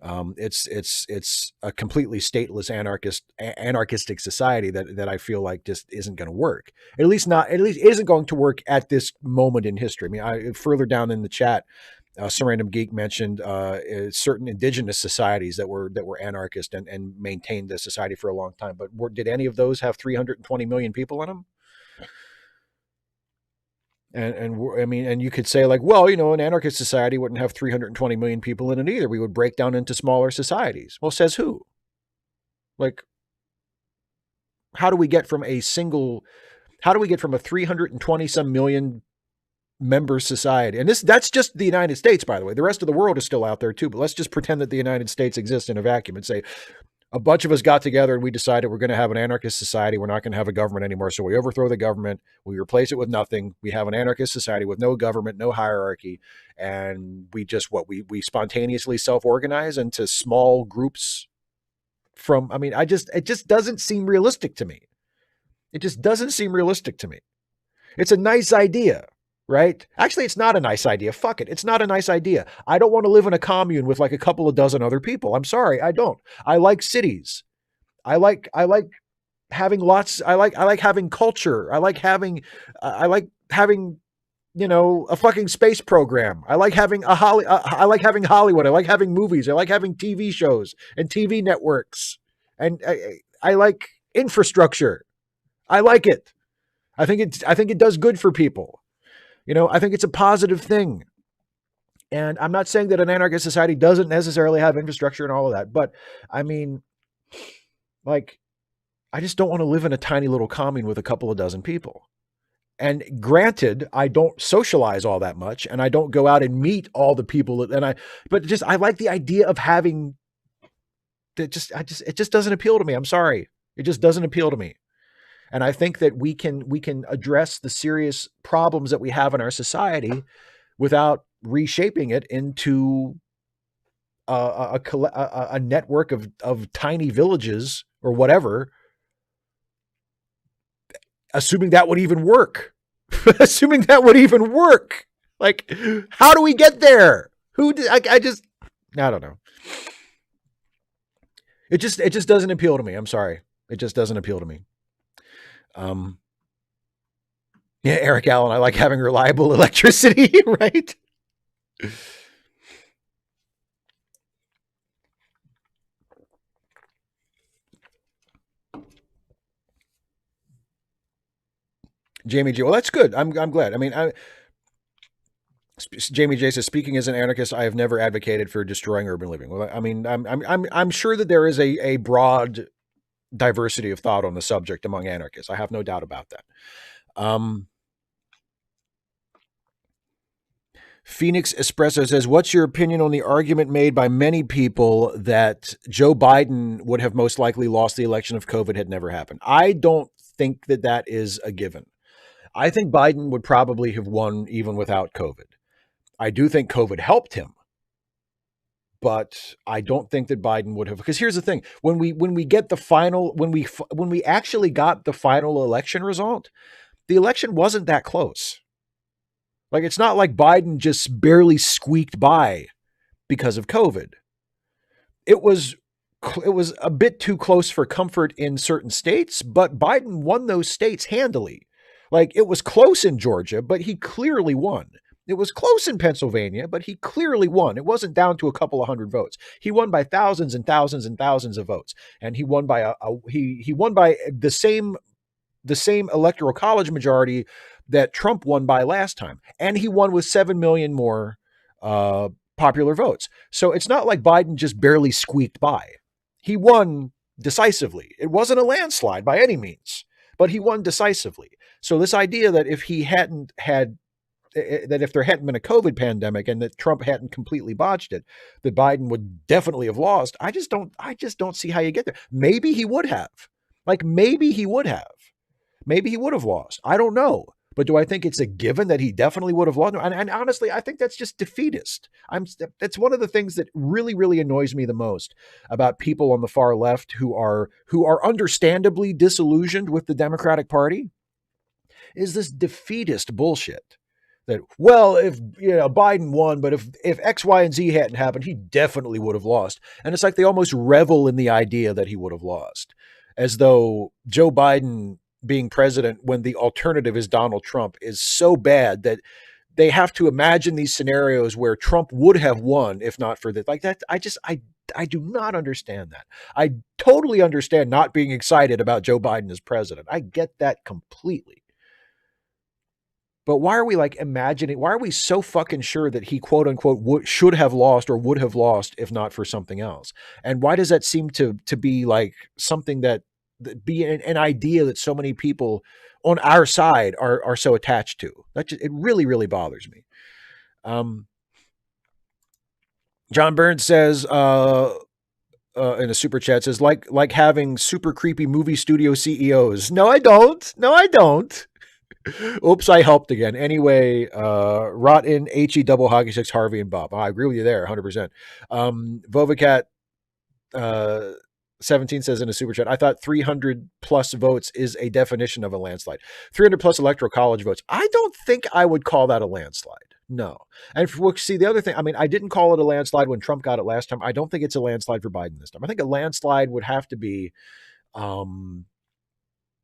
It's a completely stateless anarchistic society that I feel like just isn't going to work. At least isn't going to work at this moment in history. I mean, further down in the chat, some random geek mentioned certain indigenous societies that were anarchist and maintained the society for a long time. But did any of those have 320 million people in them? And I mean, and you could say like, well, you know, an anarchist society wouldn't have 320 million people in it either. We would break down into smaller societies. Well, says who? Like, how do we get from a 320 some million member society? And that's just the United States, by the way. The rest of the world is still out there too, but let's just pretend that the United States exists in a vacuum and say, a bunch of us got together and we decided we're going to have an anarchist society. We're not going to have a government anymore. So we overthrow the government. We replace it with nothing. We have an anarchist society with no government, no hierarchy. And we just, we spontaneously self-organize into small groups it just doesn't seem realistic to me. It just doesn't seem realistic to me. It's a nice idea, right? Actually, it's not a nice idea. Fuck it. It's not a nice idea. I don't want to live in a commune with like a couple of dozen other people. I'm sorry. I don't. I like cities. I like having lots. I like having culture. I like having, you know, a fucking space program. I like having I like having Hollywood. I like having movies. I like having TV shows and TV networks. And I like infrastructure. I like it. I think it does good for people. You know, I think it's a positive thing. And I'm not saying that an anarchist society doesn't necessarily have infrastructure and all of that, but I mean, like, I just don't want to live in a tiny little commune with a couple of dozen people. And granted, I don't socialize all that much and I don't go out and meet all the people but I like the idea of having that. It just doesn't appeal to me. I'm sorry. It just doesn't appeal to me. And I think that we can address the serious problems that we have in our society without reshaping it into a network of tiny villages or whatever, assuming that would even work. Assuming that would even work. Like, how do we get there? I don't know. It just doesn't appeal to me. I'm sorry. It just doesn't appeal to me. Yeah, Eric Allen, I like having reliable electricity, right? Jamie J. Well, that's good. I'm glad. I mean, Jamie J says, speaking as an anarchist, I have never advocated for destroying urban living. Well, I mean, I'm sure that there is a broad diversity of thought on the subject among anarchists. I have no doubt about that. Phoenix Espresso says, what's your opinion on the argument made by many people that Joe Biden would have most likely lost the election if COVID had never happened? I don't think that is a given. I think Biden would probably have won even without COVID. I do think COVID helped him, but I don't think that Biden would have, because here's the thing. When we actually got the final election result, the election wasn't that close. Like, it's not like Biden just barely squeaked by because of COVID. It was a bit too close for comfort in certain states, but Biden won those states handily. Like, it was close in Georgia, but he clearly won. It was close in Pennsylvania, but he clearly won. It wasn't down to a couple of hundred votes. He won by thousands and thousands and thousands of votes, and he won by he won by the same electoral college majority that Trump won by last time, and he won with 7 million more popular votes. So it's not like Biden just barely squeaked by. He won decisively. It wasn't a landslide by any means, but he won decisively. So this idea that if he hadn't had that if there hadn't been a COVID pandemic and that Trump hadn't completely botched it, that Biden would definitely have lost. I just don't see how you get there. Maybe he would have. Like maybe he would have. Maybe he would have lost. I don't know. But do I think it's a given that he definitely would have lost? And honestly, I think that's just defeatist. That's one of the things that really, really annoys me the most about people on the far left who are understandably disillusioned with the Democratic Party is this defeatist bullshit. That, well, if Biden won, but if X, Y, and Z hadn't happened, he definitely would have lost. And it's like they almost revel in the idea that he would have lost, as though Joe Biden being president when the alternative is Donald Trump is so bad that they have to imagine these scenarios where Trump would have won if not for that. Like that, I do not understand that. I totally understand not being excited about Joe Biden as president. I get that completely. But why are we like imagining? Why are we so fucking sure that he quote unquote should have lost or would have lost if not for something else? And why does that seem to be like something that be an idea that so many people on our side are so attached to? It really, really bothers me. John Burns says in a super chat, says like having super creepy movie studio CEOs. No, I don't. No, I don't. Oops, I helped again. Anyway, Rotten, HE, Double Hockey Six, Harvey, and Bob. I agree with you there, 100%. Vovacat 17 says in a super chat, I thought 300 plus votes is a definition of a landslide. 300 plus electoral college votes. I don't think I would call that a landslide. No. And see, the other thing, I mean, I didn't call it a landslide when Trump got it last time. I don't think it's a landslide for Biden this time. I think a landslide would have to be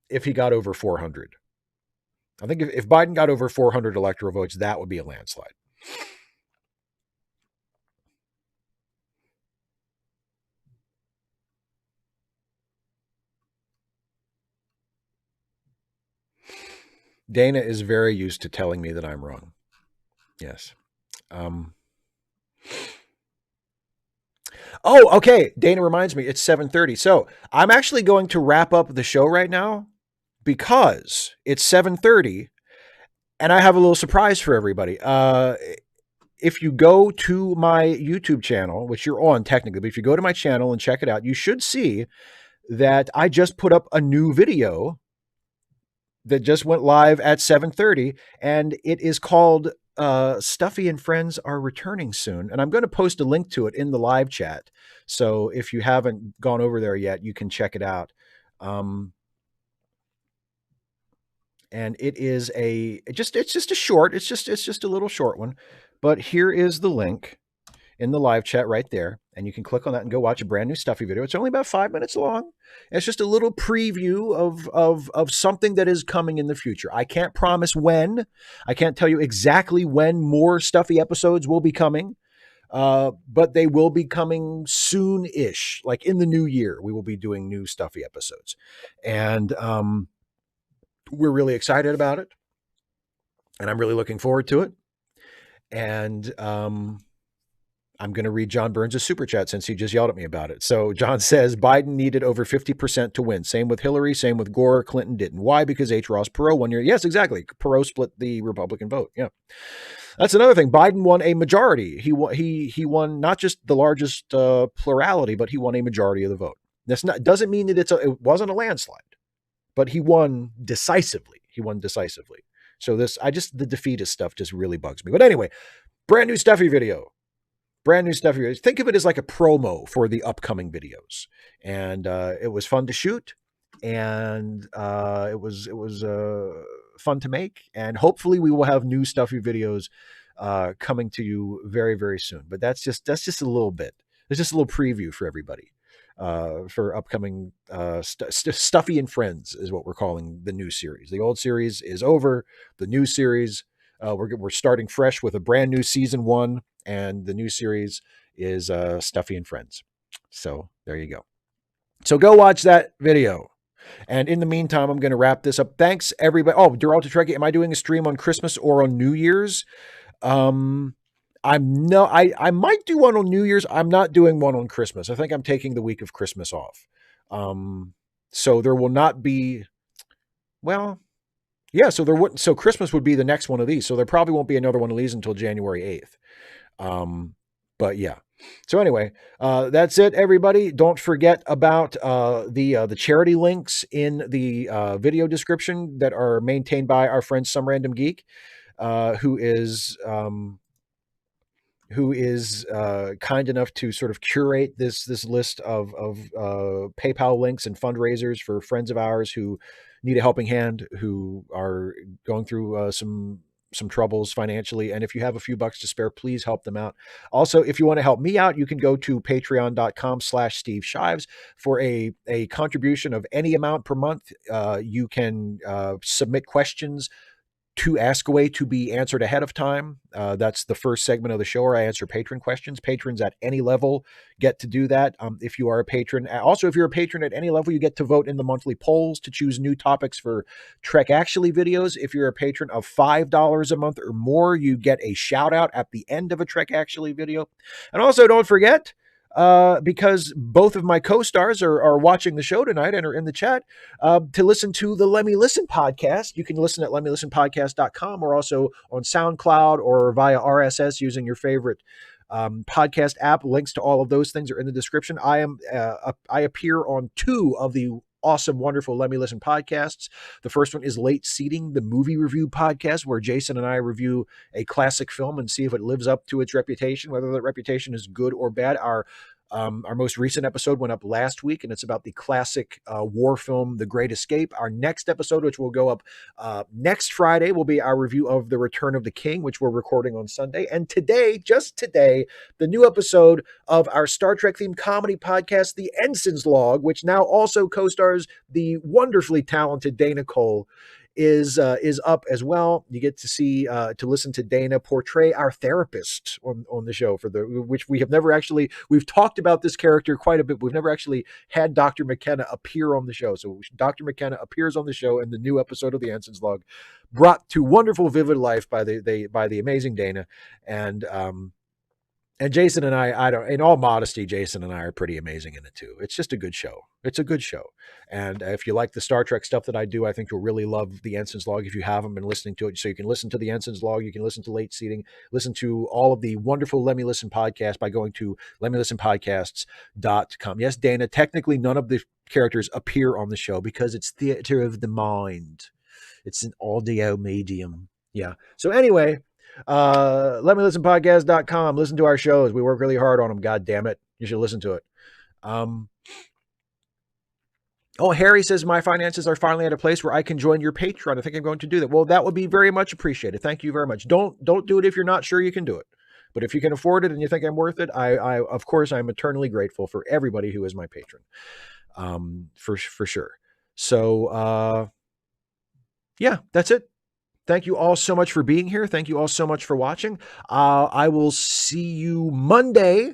if he got over 400. I think if Biden got over 400 electoral votes, that would be a landslide. Dana is very used to telling me that I'm wrong. Yes. Oh, okay. Dana reminds me it's 7:30. So I'm actually going to wrap up the show right now because it's 7:30 and I have a little surprise for everybody. If you go to my YouTube channel, which you're on technically, but if you go to my channel and check it out, you should see that I just put up a new video that just went live at 7:30, and it is called Stuffy and Friends Are Returning Soon. And I'm going to post a link to it in the live chat. So if you haven't gone over there yet, you can check it out. And it is it's just a short, it's just a little short one, but here is the link in the live chat right there. And you can click on that and go watch a brand new Stuffy video. It's only about 5 minutes long. It's just a little preview of something that is coming in the future. I can't promise when. I can't tell you exactly when more Stuffy episodes will be coming, but they will be coming soon-ish. Like in the new year, we will be doing new Stuffy episodes. And we're really excited about it. And I'm really looking forward to it. And I'm going to read John Burns' super chat since he just yelled at me about it. So John says Biden needed over 50% to win. Same with Hillary, same with Gore. Clinton didn't. Why? Because H. Ross Perot 1 year. Yes, exactly. Perot split the Republican vote. Yeah. That's another thing. Biden won a majority. He won not just the largest plurality, but he won a majority of the vote. That's not doesn't mean that it wasn't a landslide, but he won decisively. So the defeatist stuff just really bugs me. But anyway, brand new Stuffy video. Think of it as like a promo for the upcoming videos. And it was fun to shoot. And it was fun to make. And hopefully we will have new Stuffy videos coming to you very, very soon. But that's just a little bit. It's just a little preview for everybody. For upcoming Stuffy and Friends is what we're calling the new series. The old series is over. The new series, we're starting fresh with a brand new season 1, and the new series is Stuffy and Friends. So there you go. So go watch that video. And in the meantime, I'm going to wrap this up. Thanks, everybody. Oh, Duralta Trekkie, am I doing a stream on Christmas or on New Year's? I might do one on New Year's. I'm not doing one on Christmas. I think I'm taking the week of Christmas off. So there will not be, well, Yeah, so there wouldn't. So Christmas would be the next one of these. So there probably won't be another one of these until January 8th. But yeah. So anyway, that's it, everybody. Don't forget about the charity links in the video description that are maintained by our friend Some Random Geek, who is kind enough to sort of curate this list of PayPal links and fundraisers for friends of ours who need a helping hand, who are going through some troubles financially. And if you have a few bucks to spare, please help them out. Also, if you want to help me out, you can go to patreon.com/Steve Shives for a contribution of any amount per month. You can submit questions to Ask Away to be answered ahead of time. That's the first segment of the show where I answer patron questions. Patrons at any level get to do that. If you are a patron, also, if you're a patron at any level, you get to vote in the monthly polls to choose new topics for Trek Actually videos. If you're a patron of $5 a month or more, you get a shout out at the end of a Trek Actually video. And also, don't forget, because both of my co-stars are watching the show tonight and are in the chat, to listen to the Let Me Listen podcast. You can listen at letmelistenpodcast.com, or also on SoundCloud or via RSS using your favorite podcast app. Links to all of those things are in the description. I appear on 2 of the awesome, wonderful Let Me Listen podcasts. The first one is Late Seating, the movie review podcast, where Jason and I review a classic film and see if it lives up to its reputation, whether that reputation is good or bad. Our most recent episode went up last week, and it's about the classic war film, The Great Escape. Our next episode, which will go up next Friday, will be our review of The Return of the King, which we're recording on Sunday. And today, just today, the new episode of our Star Trek-themed comedy podcast, The Ensign's Log, which now also co-stars the wonderfully talented Dana Cole, is up as well. You get to see to listen to Dana portray our therapist on the show, which we have never actually, we've talked about this character quite a bit. We've never actually had Dr. McKenna appear on the show. So Dr. McKenna appears on the show in the new episode of the Ensign's Log, brought to wonderful vivid life by the amazing Dana. And Jason and I don't, in all modesty, Jason and I are pretty amazing in it too. It's just a good show. It's a good show. And if you like the Star Trek stuff that I do, I think you'll really love the Ensign's Log if you haven't been listening to it. So you can listen to the Ensign's Log, you can listen to Late Seating, listen to all of the wonderful Let Me Listen podcasts by going to letmelistenpodcasts.com. Yes, Dana, technically none of the characters appear on the show because it's theater of the mind. It's an audio medium. Yeah. So anyway, letmelistenpodcast.com. Listen to our shows. We work really hard on them. God damn it. You should listen to it. Harry says, my finances are finally at a place where I can join your Patreon. I think I'm going to do that. Well, that would be very much appreciated. Thank you very much. Don't do it if you're not sure you can do it. But if you can afford it and you think I'm worth it, I of course, I'm eternally grateful for everybody who is my patron. For sure. So, yeah, that's it. Thank you all so much for being here. Thank you all so much for watching. I will see you Monday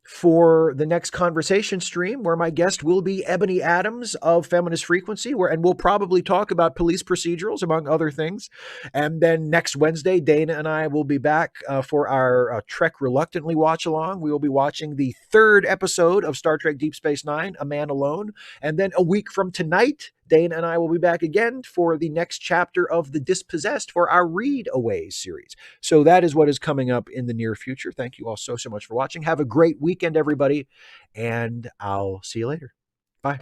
for the next conversation stream, where my guest will be Ebony Adams of Feminist Frequency, and we'll probably talk about police procedurals, among other things. And then next Wednesday, Dana and I will be back for our Trek Reluctantly watch along. We will be watching the 3rd episode of Star Trek Deep Space Nine, A Man Alone. And then a week from tonight, Dana and I will be back again for the next chapter of The Dispossessed for our Read Away series. So that is what is coming up in the near future. Thank you all so much for watching. Have a great weekend, everybody, and I'll see you later. Bye.